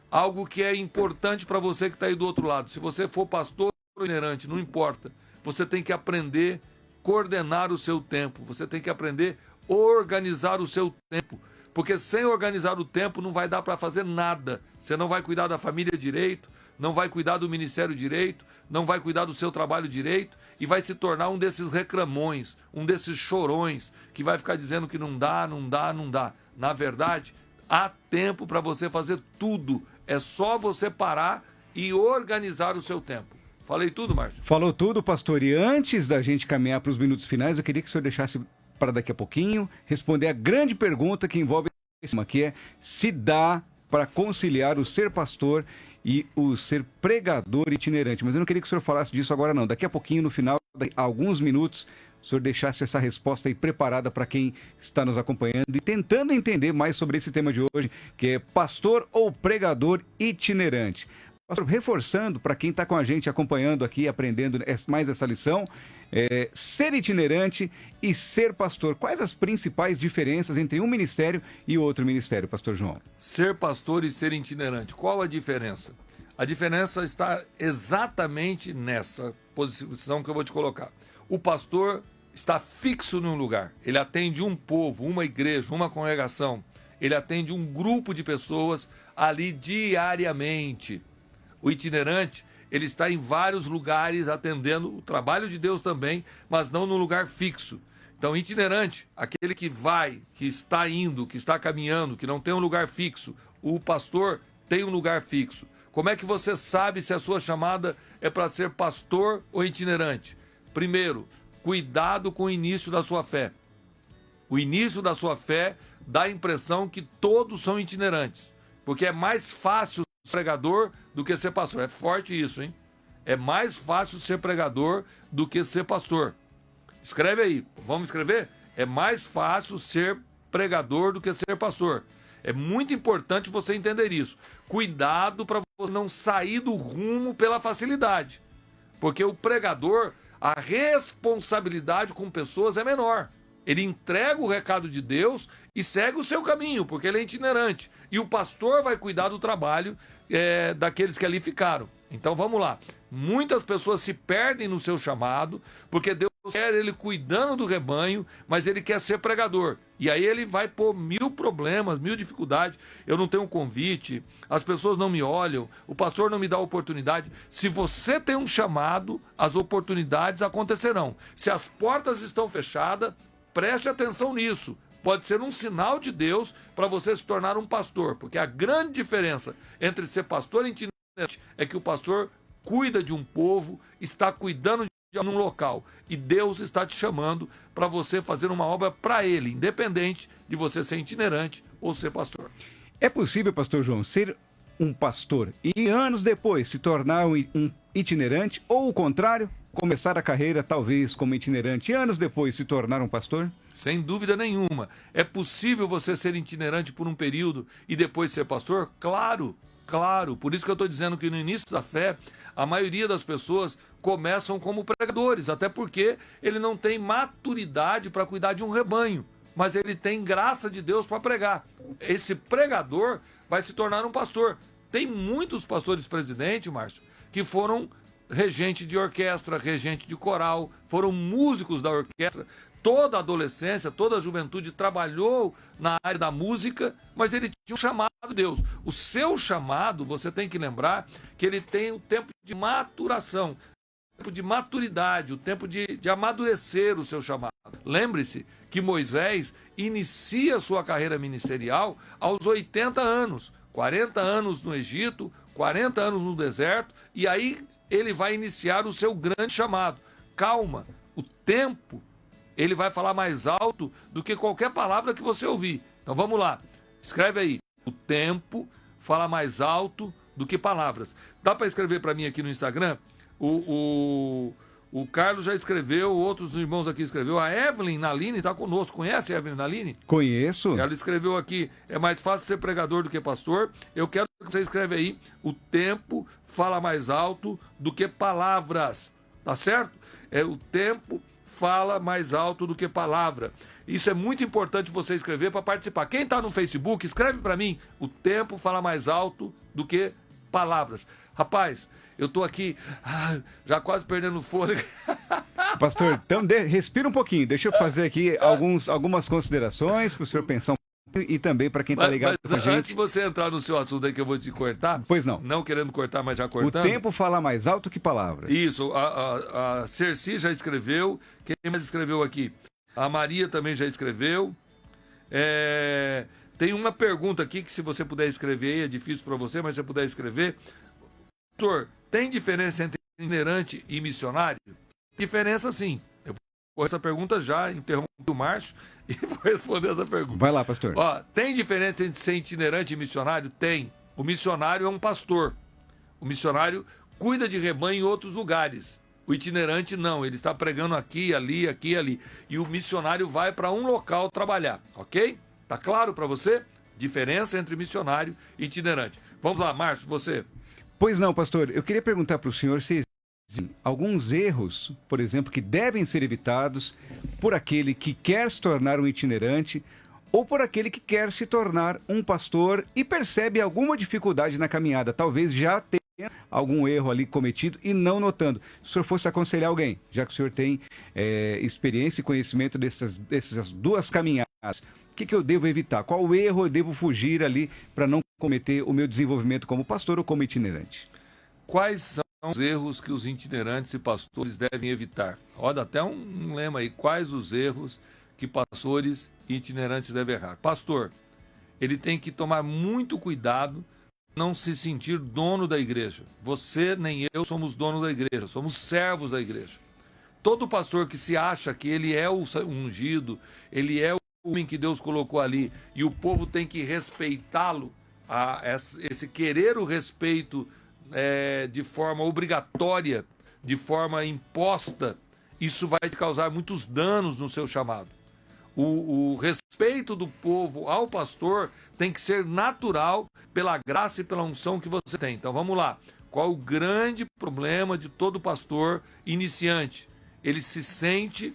Speaker 2: Algo que é importante para você que está aí do outro lado. Se você for pastor ou itinerante, não importa. Você tem que aprender a coordenar o seu tempo. Você tem que aprender a organizar o seu tempo. Porque sem organizar o tempo não vai dar para fazer nada. Você não vai cuidar da família direito, não vai cuidar do ministério direito, não vai cuidar do seu trabalho direito e vai se tornar um desses reclamões, um desses chorões que vai ficar dizendo que não dá, não dá, não dá. Na verdade, há tempo para você fazer tudo. É só você parar e organizar o seu tempo. Falei tudo, Márcio?
Speaker 3: Falou tudo, pastor. E antes da gente caminhar para os minutos finais, eu queria que o senhor deixasse para daqui a pouquinho responder a grande pergunta que envolve esse tema, que é se dá para conciliar o ser pastor e o ser pregador itinerante. Mas eu não queria que o senhor falasse disso agora não. Daqui a pouquinho, no final, alguns minutos, o senhor deixasse essa resposta aí preparada para quem está nos acompanhando e tentando entender mais sobre esse tema de hoje, que é pastor ou pregador itinerante. Pastor, reforçando para quem está com a gente acompanhando aqui, aprendendo mais essa lição, ser itinerante e ser pastor. Quais as principais diferenças entre um ministério e outro ministério, pastor João?
Speaker 2: Ser pastor e ser itinerante. Qual a diferença? A diferença está exatamente nessa posição que eu vou te colocar. O pastor está fixo num lugar. Ele atende um povo, uma igreja, uma congregação. Ele atende um grupo de pessoas ali diariamente. O itinerante, ele está em vários lugares atendendo o trabalho de Deus também, mas não num lugar fixo. Então, itinerante, aquele que vai, que está indo, que está caminhando, que não tem um lugar fixo. O pastor tem um lugar fixo. Como é que você sabe se a sua chamada é para ser pastor ou itinerante? Primeiro, cuidado com o início da sua fé. O início da sua fé dá a impressão que todos são itinerantes, porque é mais fácil ser pregador do que ser pastor. É forte isso, hein? É mais fácil ser pregador do que ser pastor. Escreve aí, vamos escrever? É mais fácil ser pregador do que ser pastor. É muito importante você entender isso. Cuidado para você não sair do rumo pela facilidade. Porque o pregador, a responsabilidade com pessoas é menor. Ele entrega o recado de Deus e segue o seu caminho, porque ele é itinerante. E o pastor vai cuidar do trabalho daqueles que ali ficaram. Então vamos lá. Muitas pessoas se perdem no seu chamado, porque Deus quer ele cuidando do rebanho, mas ele quer ser pregador. E aí ele vai pôr 1000 problemas, 1000 dificuldades. Eu não tenho um convite, as pessoas não me olham, o pastor não me dá oportunidade. Se você tem um chamado, as oportunidades acontecerão. Se as portas estão fechadas, preste atenção nisso. Pode ser um sinal de Deus para você se tornar um pastor, porque a grande diferença entre ser pastor e itinerante é que o pastor cuida de um povo, está cuidando de um local, e Deus está te chamando para você fazer uma obra para Ele, independente de você ser itinerante ou ser pastor.
Speaker 3: É possível, pastor João, ser um pastor e anos depois se tornar um itinerante, ou o contrário, começar a carreira talvez como itinerante e anos depois se tornar um pastor?
Speaker 2: Sem dúvida nenhuma. É possível você ser itinerante por um período e depois ser pastor? Claro, claro. Por isso que eu estou dizendo que no início da fé, a maioria das pessoas começam como pregadores, até porque ele não tem maturidade para cuidar de um rebanho, mas ele tem graça de Deus para pregar. Esse pregador vai se tornar um pastor. Tem muitos pastores presidente, Márcio, que foram regente de orquestra, regente de coral, foram músicos da orquestra. Toda a adolescência, toda a juventude trabalhou na área da música, mas ele tinha um chamado de Deus. O seu chamado, você tem que lembrar que ele tem o tempo de maturação, o tempo de maturidade, o tempo de amadurecer o seu chamado. Lembre-se que Moisés inicia sua carreira ministerial aos 80 anos, 40 anos no Egito, 40 anos no deserto, e aí ele vai iniciar o seu grande chamado. Calma, o tempo, ele vai falar mais alto do que qualquer palavra que você ouvir. Então vamos lá, escreve aí. O tempo fala mais alto do que palavras. Dá para escrever para mim aqui no Instagram? O Carlos já escreveu, outros irmãos aqui escreveu. A Evelyn Naline está conosco. Conhece a Evelyn Naline?
Speaker 3: Conheço.
Speaker 2: Ela escreveu aqui, é mais fácil ser pregador do que pastor. Eu quero que você escreva aí, o tempo fala mais alto do que palavras. Tá certo? O tempo fala mais alto do que palavra. Isso é muito importante você escrever para participar. Quem está no Facebook, escreve para mim. O tempo fala mais alto do que palavras. Rapaz, eu estou aqui já quase perdendo o fôlego.
Speaker 3: Pastor, então respira um pouquinho. Deixa eu fazer aqui algumas considerações para o senhor pensar um pouco e também para quem está ligado com a gente.
Speaker 2: Antes de você entrar no seu assunto aí que eu vou te cortar.
Speaker 3: Pois não.
Speaker 2: Não querendo cortar, mas já cortando.
Speaker 3: O tempo fala mais alto que palavras.
Speaker 2: Isso, a Cerci já escreveu. Quem mais escreveu aqui? A Maria também já escreveu. Tem uma pergunta aqui que se você puder escrever aí, é difícil para você, mas se você puder escrever. Doutor, tem diferença entre itinerante e missionário? Diferença sim. Eu vou essa pergunta já, interrompi o Márcio e vou responder essa pergunta.
Speaker 3: Vai lá, pastor.
Speaker 2: Tem diferença entre ser itinerante e missionário? Tem. O missionário é um pastor. O missionário cuida de rebanho em outros lugares. O itinerante não, ele está pregando aqui, ali, aqui, ali. E o missionário vai para um local trabalhar, ok? Tá claro para você? Diferença entre missionário e itinerante. Vamos lá, Márcio, você.
Speaker 3: Pois não, pastor. Eu queria perguntar para o senhor se existem alguns erros, por exemplo, que devem ser evitados por aquele que quer se tornar um itinerante ou por aquele que quer se tornar um pastor e percebe alguma dificuldade na caminhada. Talvez já tenha algum erro ali cometido e não notando. Se o senhor fosse aconselhar alguém, já que o senhor tem experiência e conhecimento dessas duas caminhadas, o que eu devo evitar? Qual erro eu devo fugir ali para não cometer o meu desenvolvimento como pastor ou como itinerante?
Speaker 2: Quais são os erros que os itinerantes e pastores devem evitar? Olha, até um lema aí. Quais os erros que pastores e itinerantes devem errar? Pastor, ele tem que tomar muito cuidado, não se sentir dono da igreja. Você nem eu somos donos da igreja, somos servos da igreja. Todo pastor que se acha que ele é o ungido, ele é o homem que Deus colocou ali e o povo tem que respeitá-lo, esse querer o respeito de forma obrigatória, de forma imposta, isso vai te causar muitos danos no seu chamado. O respeito do povo ao pastor tem que ser natural pela graça e pela unção que você tem. Então vamos lá. Qual o grande problema de todo pastor iniciante? Ele se sente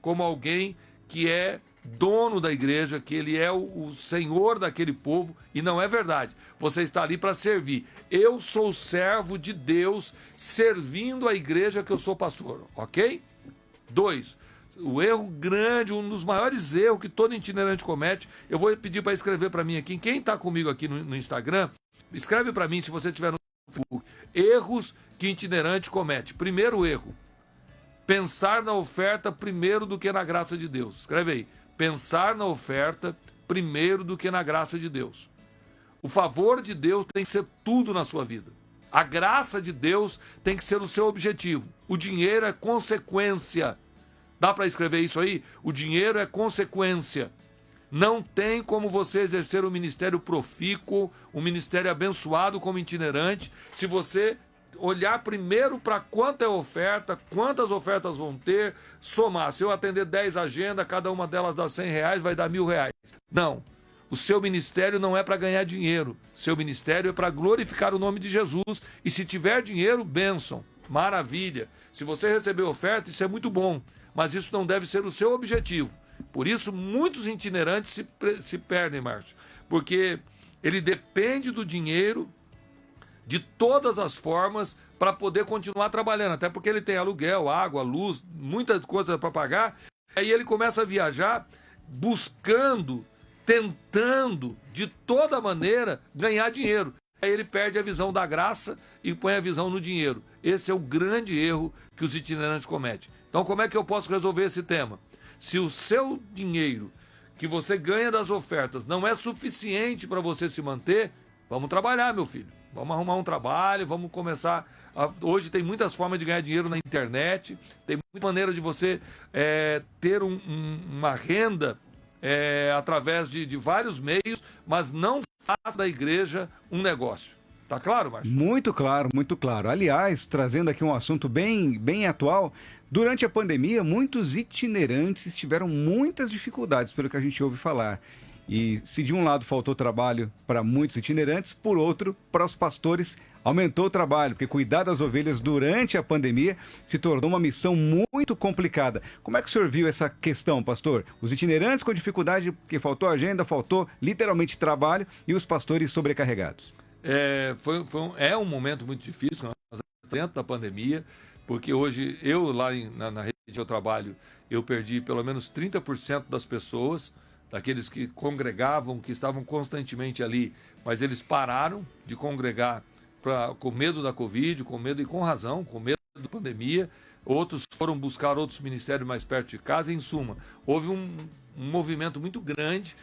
Speaker 2: como alguém que é dono da igreja, que ele é o senhor daquele povo, e não é verdade. Você está ali para servir. Eu sou servo de Deus, servindo a igreja que eu sou pastor, ok? 2. O erro grande, um dos maiores erros que todo itinerante comete, eu vou pedir para escrever para mim aqui. Quem está comigo aqui no Instagram, escreve para mim se você estiver no Facebook. Erros que itinerante comete. Primeiro erro, pensar na oferta primeiro do que na graça de Deus. Escreve aí. Pensar na oferta primeiro do que na graça de Deus. O favor de Deus tem que ser tudo na sua vida. A graça de Deus tem que ser o seu objetivo. O dinheiro é consequência. Dá para escrever isso aí? O dinheiro é consequência. Não tem como você exercer um ministério profícuo, um ministério abençoado como itinerante, se você olhar primeiro para quanto é oferta, quantas ofertas vão ter, somar. Se eu atender 10 agendas, cada uma delas dá R$100, vai dar R$1.000. Não. O seu ministério não é para ganhar dinheiro. Seu ministério é para glorificar o nome de Jesus. E se tiver dinheiro, bênção. maravilha. Se você receber oferta, isso é muito bom, mas isso não deve ser o seu objetivo. Por isso, muitos itinerantes se perdem, Márcio, porque ele depende do dinheiro de todas as formas para poder continuar trabalhando, até porque ele tem aluguel, água, luz, muitas coisas para pagar. Aí ele começa a viajar buscando, tentando de toda maneira ganhar dinheiro. Aí ele perde a visão da graça e põe a visão no dinheiro. Esse é o grande erro que os itinerantes cometem. Então, como é que eu posso resolver esse tema? Se o seu dinheiro que você ganha das ofertas não é suficiente para você se manter, vamos trabalhar, meu filho. Vamos arrumar um trabalho, vamos começar. Hoje tem muitas formas de ganhar dinheiro na internet, tem muita maneira de você ter uma renda através de vários meios, mas não faça da igreja um negócio. Tá claro, Márcio?
Speaker 3: Muito claro, muito claro. Aliás, trazendo aqui um assunto bem atual, durante a pandemia, muitos itinerantes tiveram muitas dificuldades, pelo que a gente ouve falar. E se de um lado faltou trabalho para muitos itinerantes, por outro, para os pastores, aumentou o trabalho, porque cuidar das ovelhas durante a pandemia se tornou uma missão muito complicada. Como é que o senhor viu essa questão, pastor? Os itinerantes com dificuldade, porque faltou agenda, faltou literalmente trabalho, e os pastores sobrecarregados.
Speaker 2: É um momento muito difícil, nós dentro da pandemia, porque hoje eu lá na rede que eu trabalho, eu perdi pelo menos 30% das pessoas, daqueles que congregavam, que estavam constantemente ali, mas eles pararam de congregar com medo da Covid, com medo e com razão, com medo da pandemia. Outros foram buscar outros ministérios mais perto de casa. Em suma, houve um movimento muito grande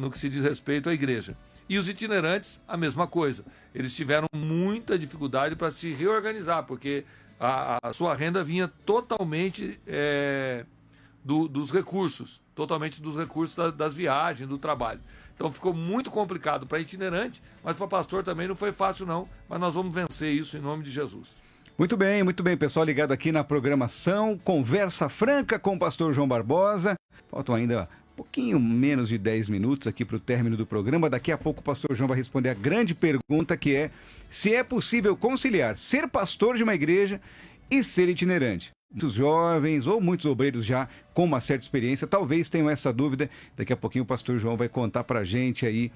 Speaker 2: no que se diz respeito à igreja. E os itinerantes, a mesma coisa. Eles tiveram muita dificuldade para se reorganizar, porque a sua renda vinha totalmente dos recursos, das viagens, do trabalho. Então ficou muito complicado para itinerante, mas para pastor também não foi fácil não, mas nós vamos vencer isso em nome de Jesus.
Speaker 3: Muito bem, pessoal ligado aqui na programação Conversa Franca com o pastor João Barbosa. Faltam ainda um pouquinho menos de 10 minutos aqui para o término do programa. Daqui a pouco o pastor João vai responder a grande pergunta, que é se é possível conciliar ser pastor de uma igreja e ser itinerante. Muitos jovens ou muitos obreiros já com uma certa experiência talvez tenham essa dúvida. Daqui a pouquinho o pastor João vai contar para a gente aí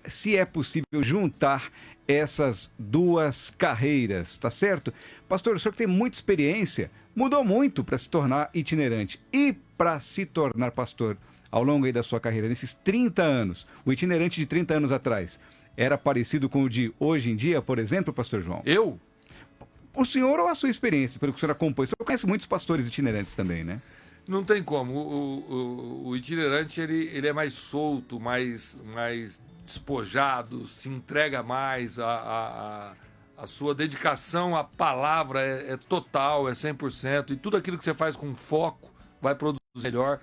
Speaker 3: se é possível juntar essas duas carreiras, tá certo? Pastor, o senhor que tem muita experiência, mudou muito para se tornar itinerante e para se tornar pastor ao longo aí da sua carreira, nesses 30 anos. O itinerante de 30 anos atrás era parecido com o de hoje em dia, por exemplo, pastor João?
Speaker 2: Eu?
Speaker 3: O senhor ou a sua experiência, pelo que o senhor acompanha? O senhor conhece muitos pastores itinerantes também, né?
Speaker 2: Não tem como. O itinerante ele é mais solto, mais despojado, se entrega mais, a sua dedicação à palavra é total, é 100%, e tudo aquilo que você faz com foco vai produzir melhor.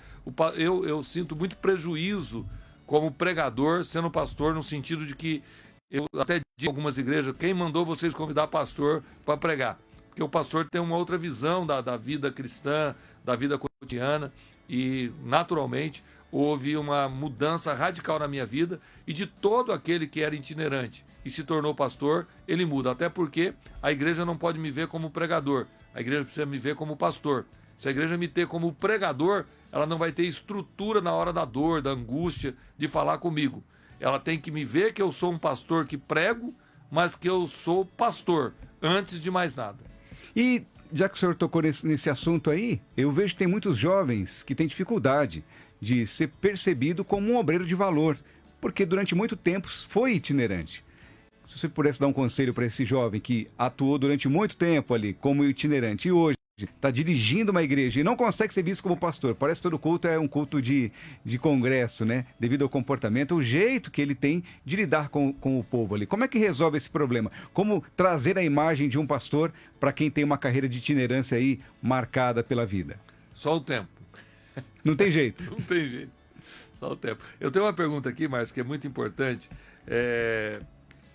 Speaker 2: Eu sinto muito prejuízo como pregador, sendo pastor, no sentido de que eu até digo em algumas igrejas, quem mandou vocês convidar pastor para pregar? Porque o pastor tem uma outra visão da vida cristã, da vida cotidiana, e naturalmente houve uma mudança radical na minha vida, e de todo aquele que era itinerante e se tornou pastor, ele muda, até porque a igreja não pode me ver como pregador, a igreja precisa me ver como pastor. Se a igreja me ter como pregador, ela não vai ter estrutura na hora da dor, da angústia, de falar comigo. Ela tem que me ver que eu sou um pastor que prego, mas que eu sou pastor, antes de mais nada.
Speaker 3: E já que o senhor tocou nesse assunto aí, eu vejo que tem muitos jovens que têm dificuldade de ser percebido como um obreiro de valor, porque durante muito tempo foi itinerante. Se você pudesse dar um conselho para esse jovem que atuou durante muito tempo ali como itinerante e hoje está dirigindo uma igreja e não consegue ser visto como pastor, parece que todo culto é um culto de congresso, né? Devido ao comportamento, o jeito que ele tem de lidar com o povo ali. Como é que resolve esse problema? Como trazer a imagem de um pastor para quem tem uma carreira de itinerância aí marcada pela vida?
Speaker 2: Só o tempo.
Speaker 3: Não tem jeito?
Speaker 2: Não tem jeito. Só o tempo. Eu tenho uma pergunta aqui, Márcio, que é muito importante.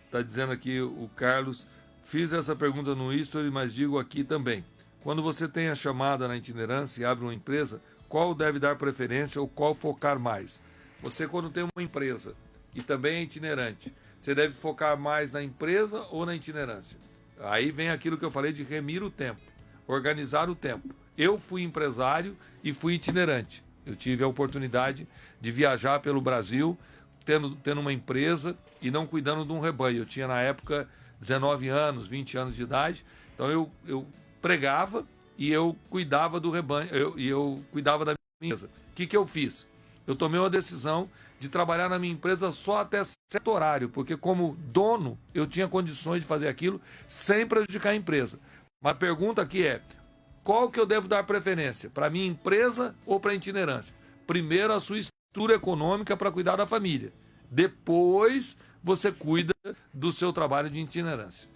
Speaker 2: Está dizendo aqui o Carlos, fiz essa pergunta no History, mas digo aqui também. Quando você tem a chamada na itinerância e abre uma empresa, qual deve dar preferência ou qual focar mais? Você, quando tem uma empresa e também é itinerante, você deve focar mais na empresa ou na itinerância? Aí vem aquilo que eu falei de remir o tempo, organizar o tempo. Eu fui empresário e fui itinerante. Eu tive a oportunidade de viajar pelo Brasil, tendo uma empresa e não cuidando de um rebanho. Eu tinha, na época, 19 anos, 20 anos de idade. Então, eu pregava e eu cuidava do rebanho, eu cuidava da minha empresa. O que eu fiz? Eu tomei uma decisão de trabalhar na minha empresa só até certo horário, porque como dono, eu tinha condições de fazer aquilo sem prejudicar a empresa. Mas a pergunta aqui é, qual que eu devo dar preferência? Para a minha empresa ou para a itinerância? Primeiro, a sua estrutura econômica para cuidar da família. Depois, você cuida do seu trabalho de itinerância.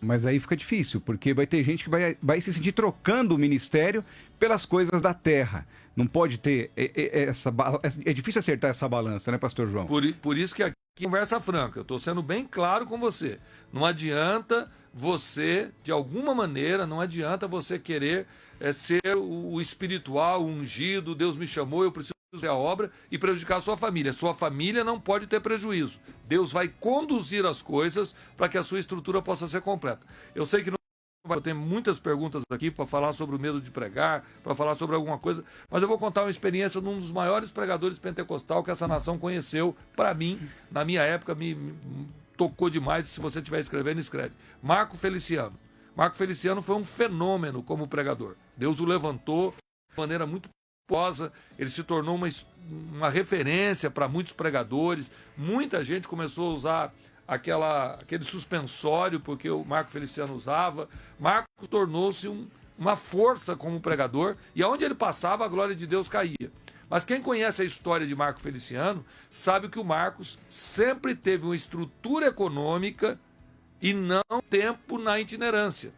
Speaker 3: Mas aí fica difícil, porque vai ter gente que vai se sentir trocando o ministério pelas coisas da terra. Não pode ter essa... É difícil acertar essa balança, né, pastor João?
Speaker 2: Por isso que aqui é conversa franca. Eu estou sendo bem claro com você. Não adianta você, de alguma maneira, não adianta você querer ser o espiritual, o ungido, Deus me chamou, eu preciso fazer a obra e prejudicar a sua família. Sua família não pode ter prejuízo. Deus vai conduzir as coisas para que a sua estrutura possa ser completa. Eu sei que não vai ter muitas perguntas aqui para falar sobre o medo de pregar, para falar sobre alguma coisa, mas eu vou contar uma experiência de um dos maiores pregadores pentecostal que essa nação conheceu. Para mim, na minha época, me tocou demais. Se você estiver escrevendo, escreve. Marco Feliciano. Marco Feliciano foi um fenômeno como pregador. Deus o levantou de maneira muito poderosa. Ele se tornou uma referência para muitos pregadores. Muita gente começou a usar aquele suspensório, porque o Marco Feliciano usava. Marcos tornou-se uma força como pregador, e aonde ele passava, a glória de Deus caía. Mas quem conhece a história de Marco Feliciano sabe que o Marcos sempre teve uma estrutura econômica e não tempo na itinerância.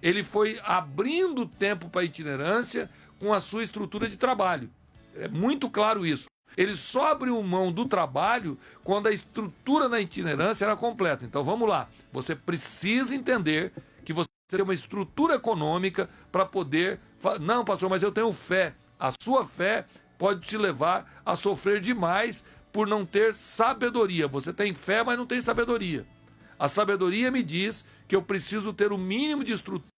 Speaker 2: Ele foi abrindo tempo para a itinerância com a sua estrutura de trabalho. É muito claro isso. Ele só abriu mão do trabalho quando a estrutura na itinerância era completa. Então vamos lá. Você precisa entender que você tem uma estrutura econômica para poder... Não, pastor, mas eu tenho fé. A sua fé pode te levar a sofrer demais por não ter sabedoria. Você tem fé, mas não tem sabedoria. A sabedoria me diz que eu preciso ter o mínimo de estrutura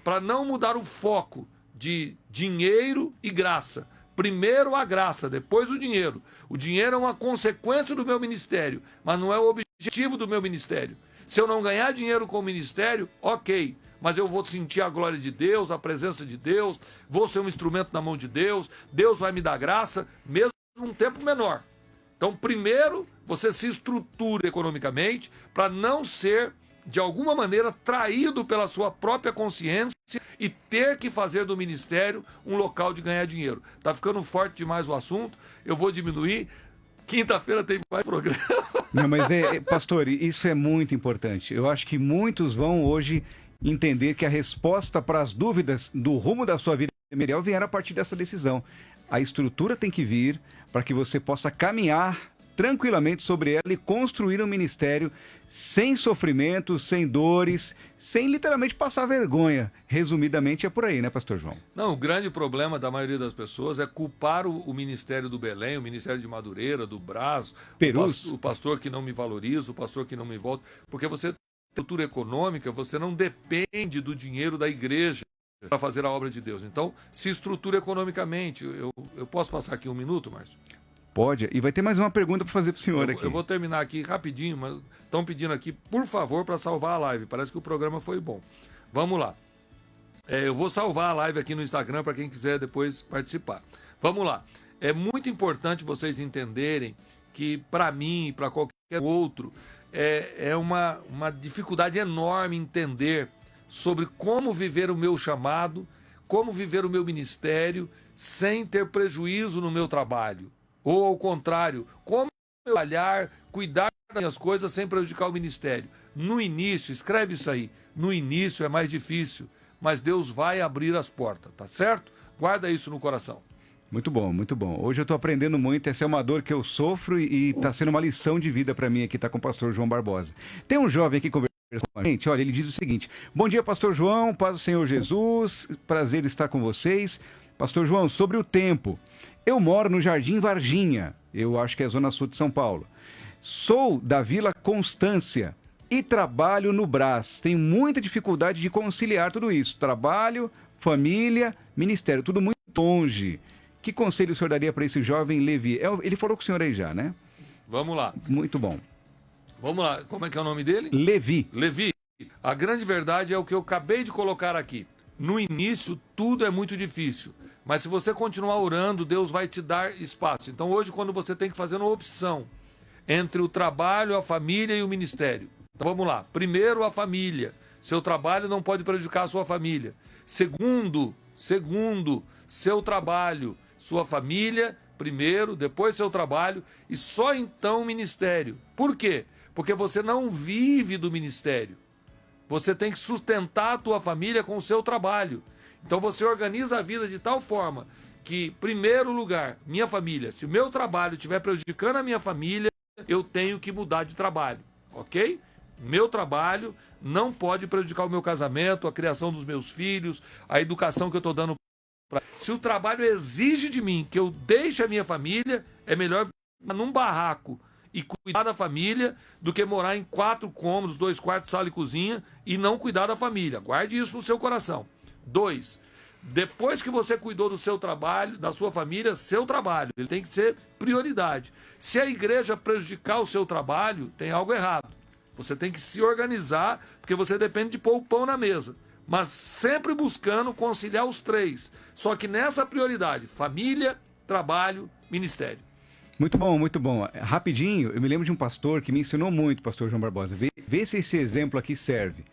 Speaker 2: para não mudar o foco de dinheiro e graça. Primeiro a graça, depois o dinheiro. O dinheiro é uma consequência do meu ministério, mas não é o objetivo do meu ministério. Se eu não ganhar dinheiro com o ministério, ok, mas eu vou sentir a glória de Deus, a presença de Deus, vou ser um instrumento na mão de Deus, Deus vai me dar graça, mesmo num tempo menor. Então, primeiro, você se estrutura economicamente para não ser, de alguma maneira, traído pela sua própria consciência e ter que fazer do ministério um local de ganhar dinheiro. Tá ficando forte demais o assunto, eu vou diminuir. Quinta-feira tem mais programa.
Speaker 3: Não, mas, pastor, isso é muito importante. Eu acho que muitos vão hoje entender que a resposta para as dúvidas do rumo da sua vida ministerial vieram a partir dessa decisão. A estrutura tem que vir para que você possa caminhar tranquilamente sobre ela e construir um ministério sem sofrimento, sem dores, sem literalmente passar vergonha. Resumidamente é por aí, né, pastor João?
Speaker 2: Não, o grande problema da maioria das pessoas é culpar o Ministério do Belém, o Ministério de Madureira, do Brás, o pastor que não me valoriza, o pastor que não me volta, porque você tem estrutura econômica, você não depende do dinheiro da igreja para fazer a obra de Deus. Então, se estrutura economicamente. Eu posso passar aqui um minuto, Márcio?
Speaker 3: Pode, e vai ter mais uma pergunta para fazer para o senhor aqui.
Speaker 2: Eu vou terminar aqui rapidinho, mas estão pedindo aqui, por favor, para salvar a live. Parece que o programa foi bom. Vamos lá. Eu vou salvar a live aqui no Instagram para quem quiser depois participar. Vamos lá. É muito importante vocês entenderem que, para mim e para qualquer outro, é uma dificuldade enorme entender sobre como viver o meu chamado, como viver o meu ministério sem ter prejuízo no meu trabalho. Ou, ao contrário, como trabalhar, cuidar das minhas coisas sem prejudicar o ministério. No início, escreve isso aí, no início é mais difícil, mas Deus vai abrir as portas, tá certo? Guarda isso no coração.
Speaker 3: Muito bom, muito bom. Hoje eu estou aprendendo muito, essa é uma dor que eu sofro e está sendo uma lição de vida para mim aqui, tá com o pastor João Barbosa. Tem um jovem aqui conversando com a gente, olha, ele diz o seguinte: bom dia, pastor João, paz do Senhor Jesus, prazer estar com vocês. Pastor João, sobre o tempo... Eu moro no Jardim Varginha, eu acho que é a zona sul de São Paulo. Sou da Vila Constância e trabalho no Brás. Tenho muita dificuldade de conciliar tudo isso. Trabalho, família, ministério, tudo muito longe. Que conselho o senhor daria para esse jovem Levi? Ele falou com o senhor aí já, né?
Speaker 2: Vamos lá.
Speaker 3: Muito bom.
Speaker 2: Vamos lá. Como é que é o nome dele?
Speaker 3: Levi.
Speaker 2: Levi. A grande verdade é o que eu acabei de colocar aqui. No início, tudo é muito difícil. Mas se você continuar orando, Deus vai te dar espaço. Então hoje, quando você tem que fazer uma opção entre o trabalho, a família e o ministério. Então vamos lá. Primeiro, a família. Seu trabalho não pode prejudicar a sua família. Segundo, seu trabalho. Sua família, primeiro, depois seu trabalho e só então o ministério. Por quê? Porque você não vive do ministério. Você tem que sustentar a tua família com o seu trabalho. Então você organiza a vida de tal forma que, primeiro lugar, minha família. Se o meu trabalho estiver prejudicando a minha família, eu tenho que mudar de trabalho, ok? Meu trabalho não pode prejudicar o meu casamento, a criação dos meus filhos, a educação que eu estou dando. Se o trabalho exige de mim que eu deixe a minha família, é melhor morar num barraco e cuidar da família do que morar em 4 cômodos, 2 quartos, sala e cozinha e não cuidar da família. Guarde isso no seu coração. 2. Depois que você cuidou do seu trabalho, da sua família, seu trabalho, ele tem que ser prioridade. Se a igreja prejudicar o seu trabalho, tem algo errado. Você tem que se organizar, porque você depende de pôr o pão na mesa. Mas sempre buscando conciliar os 3. Só que nessa prioridade, família, trabalho, ministério.
Speaker 3: Muito bom, muito bom. Rapidinho, eu me lembro de um pastor que me ensinou muito, pastor João Barbosa. Vê se esse exemplo aqui serve.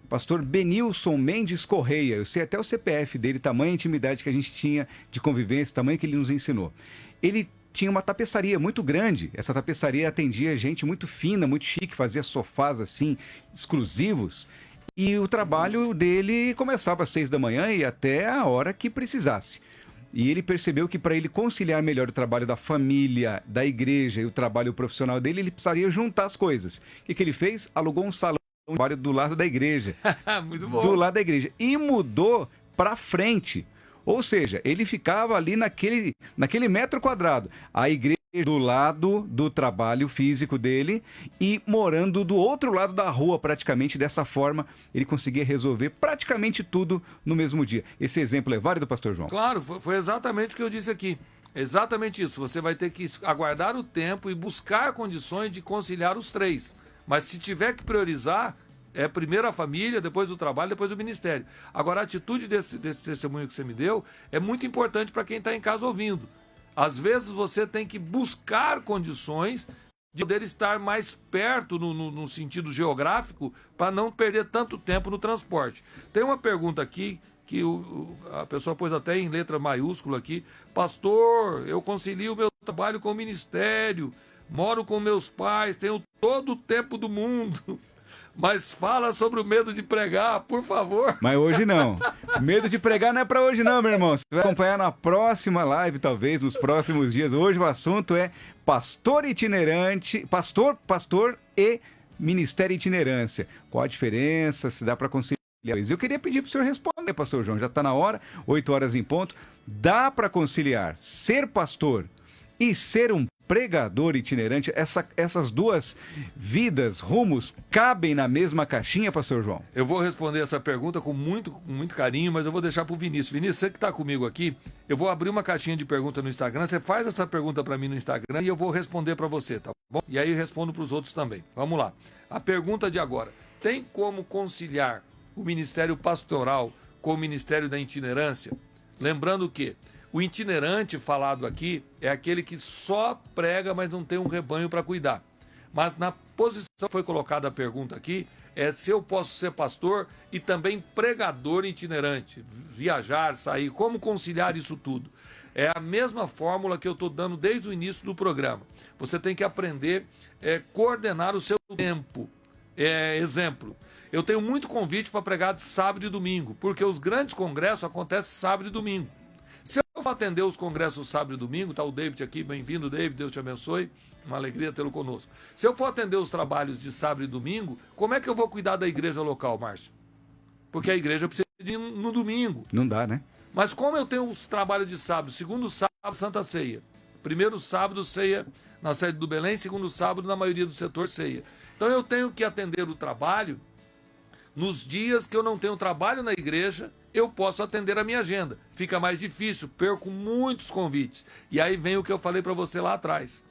Speaker 3: Pastor Benilson Mendes Correia, eu sei até o CPF dele, tamanha intimidade que a gente tinha de convivência, tamanho que ele nos ensinou. Ele tinha uma tapeçaria muito grande, essa tapeçaria atendia gente muito fina, muito chique, fazia sofás assim, exclusivos, e o trabalho dele começava às 6 da manhã e até a hora que precisasse. E ele percebeu que para ele conciliar melhor o trabalho da família, da igreja e o trabalho profissional dele, ele precisaria juntar as coisas. O que ele fez? Alugou um salão de trabalho do lado da igreja.
Speaker 2: Muito bom.
Speaker 3: Do lado da igreja. E mudou para frente. Ou seja, ele ficava ali naquele metro quadrado. A igreja do lado do trabalho físico dele e morando do outro lado da rua, praticamente. Dessa forma, ele conseguia resolver praticamente tudo no mesmo dia. Esse exemplo é válido, pastor João?
Speaker 2: Claro, foi exatamente o que eu disse aqui. Exatamente isso. Você vai ter que aguardar o tempo e buscar condições de conciliar os 3. Mas se tiver que priorizar, é primeiro a família, depois o trabalho, depois o ministério. Agora, a atitude desse testemunho que você me deu é muito importante para quem está em casa ouvindo. Às vezes você tem que buscar condições de poder estar mais perto no sentido geográfico para não perder tanto tempo no transporte. Tem uma pergunta aqui que a pessoa pôs até em letra maiúscula aqui. Pastor, eu concilio o meu trabalho com o ministério, moro com meus pais, tenho todo o tempo do mundo. Mas fala sobre o medo de pregar, por favor.
Speaker 3: Mas hoje não. Medo de pregar não é para hoje não, meu irmão. Você vai acompanhar na próxima live, talvez, nos próximos dias. Hoje o assunto é pastor itinerante, pastor e ministério itinerância. Qual a diferença, se dá para conciliar? Eu queria pedir para o senhor responder, pastor João. Já está na hora, 8 horas em ponto. Dá para conciliar ser pastor e ser um pregador itinerante? Essas duas vidas, rumos, cabem na mesma caixinha, pastor João?
Speaker 2: Eu vou responder essa pergunta com muito carinho, mas eu vou deixar para o Vinícius. Vinícius, você que está comigo aqui, eu vou abrir uma caixinha de pergunta no Instagram, você faz essa pergunta para mim no Instagram e eu vou responder para você, tá bom? E aí eu respondo para os outros também. Vamos lá. A pergunta de agora: tem como conciliar o ministério pastoral com o ministério da itinerância? Lembrando que o itinerante falado aqui é aquele que só prega, mas não tem um rebanho para cuidar. Mas na posição que foi colocada a pergunta aqui, é se eu posso ser pastor e também pregador itinerante, viajar, sair, como conciliar isso tudo? É a mesma fórmula que eu estou dando desde o início do programa. Você tem que aprender a coordenar o seu tempo. Exemplo, eu tenho muito convite para pregar de sábado e domingo, porque os grandes congressos acontecem sábado e domingo. Se eu for atender os congressos sábado e domingo, está o David aqui, bem-vindo, David, Deus te abençoe, uma alegria tê-lo conosco. Se eu for atender os trabalhos de sábado e domingo, como é que eu vou cuidar da igreja local, Márcio? Porque a igreja precisa de ir no domingo.
Speaker 3: Não dá, né?
Speaker 2: Mas como eu tenho os trabalhos de sábado, segundo sábado, Santa Ceia, primeiro sábado, ceia na sede do Belém, segundo sábado, na maioria do setor, ceia. Então eu tenho que atender o trabalho. Nos dias que eu não tenho trabalho na igreja, eu posso atender a minha agenda. Fica mais difícil, perco muitos convites. E aí vem o que eu falei para você lá atrás.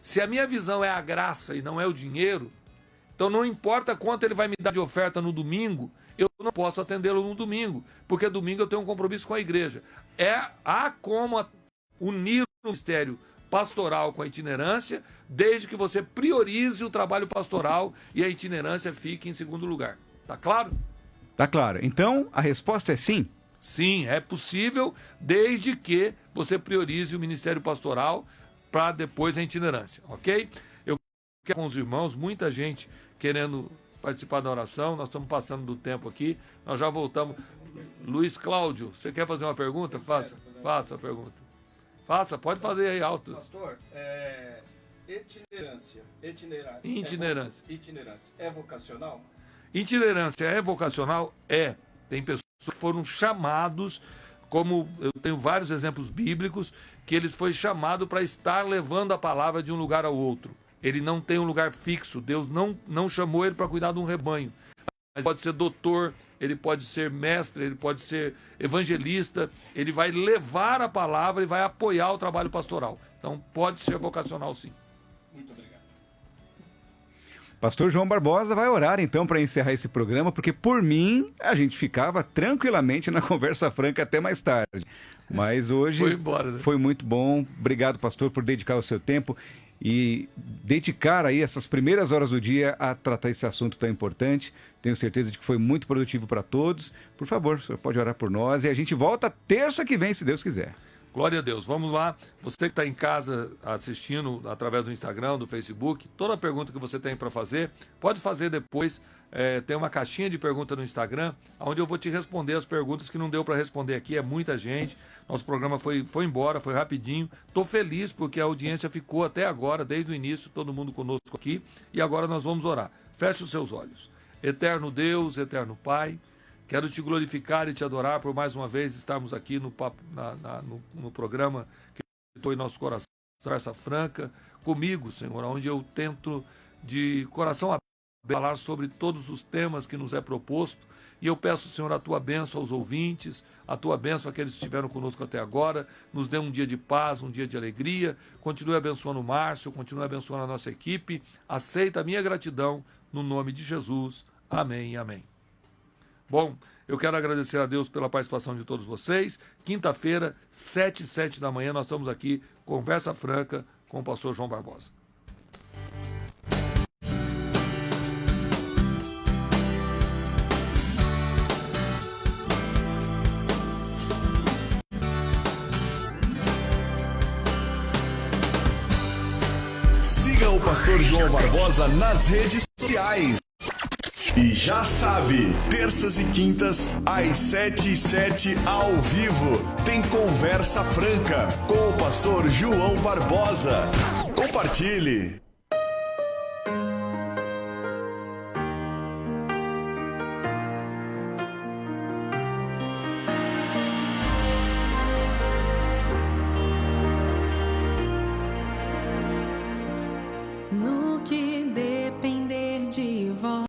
Speaker 2: Se a minha visão é a graça e não é o dinheiro, então não importa quanto ele vai me dar de oferta no domingo, eu não posso atendê-lo no domingo, porque domingo eu tenho um compromisso com a igreja. Há como unir o ministério pastoral com a itinerância, desde que você priorize o trabalho pastoral e a itinerância fique em segundo lugar. Tá claro?
Speaker 3: Tá claro. Então, a resposta é sim?
Speaker 2: Sim, é possível, desde que você priorize o ministério pastoral para depois a itinerância, ok? Eu quero com os irmãos, muita gente querendo participar da oração, nós estamos passando do tempo aqui, nós já voltamos. Luiz Cláudio, você quer fazer uma pergunta? Faça a pergunta. Faça, pode fazer aí alto.
Speaker 4: Pastor, itinerância é vocacional?
Speaker 2: Itinerância é vocacional? É. Tem pessoas que foram chamados, como eu tenho vários exemplos bíblicos, que eles foram chamados para estar levando a palavra de um lugar ao outro. Ele não tem um lugar fixo, Deus não chamou ele para cuidar de um rebanho. Mas pode ser doutor, ele pode ser mestre, ele pode ser evangelista, ele vai levar a palavra e vai apoiar o trabalho pastoral. Então pode ser vocacional sim.
Speaker 4: Muito obrigado.
Speaker 3: Pastor João Barbosa vai orar então para encerrar esse programa, porque por mim a gente ficava tranquilamente na conversa franca até mais tarde. Mas hoje
Speaker 2: foi embora, né?
Speaker 3: Foi muito bom. Obrigado, pastor, por dedicar o seu tempo e dedicar aí essas primeiras horas do dia a tratar esse assunto tão importante. Tenho certeza de que foi muito produtivo para todos. Por favor, o senhor pode orar por nós e a gente volta terça que vem, se Deus quiser.
Speaker 2: Glória a Deus. Vamos lá. Você que está em casa assistindo através do Instagram, do Facebook, toda pergunta que você tem para fazer, pode fazer depois. Tem uma caixinha de pergunta no Instagram, onde eu vou te responder as perguntas que não deu para responder aqui. É muita gente. Nosso programa foi embora, foi rapidinho. Estou feliz porque a audiência ficou até agora, desde o início, todo mundo conosco aqui. E agora nós vamos orar. Feche os seus olhos. Eterno Deus, eterno Pai, quero te glorificar e te adorar por mais uma vez estarmos aqui no programa que foi em nosso coração, Conversa Franca, comigo, Senhor, onde eu tento de coração aberto falar sobre todos os temas que nos é proposto. E eu peço, Senhor, a tua bênção aos ouvintes, a tua bênção àqueles que estiveram conosco até agora. Nos dê um dia de paz, um dia de alegria. Continue abençoando o Márcio, continue abençoando a nossa equipe. Aceita a minha gratidão no nome de Jesus. Amém e amém. Bom, eu quero agradecer a Deus pela participação de todos vocês. Quinta-feira, 7h07 da manhã, nós estamos aqui, Conversa Franca, com o pastor João Barbosa.
Speaker 1: Siga o pastor João Barbosa nas redes sociais. E já sabe, terças e quintas, às 7h07, ao vivo, tem Conversa Franca com o pastor João Barbosa. Compartilhe!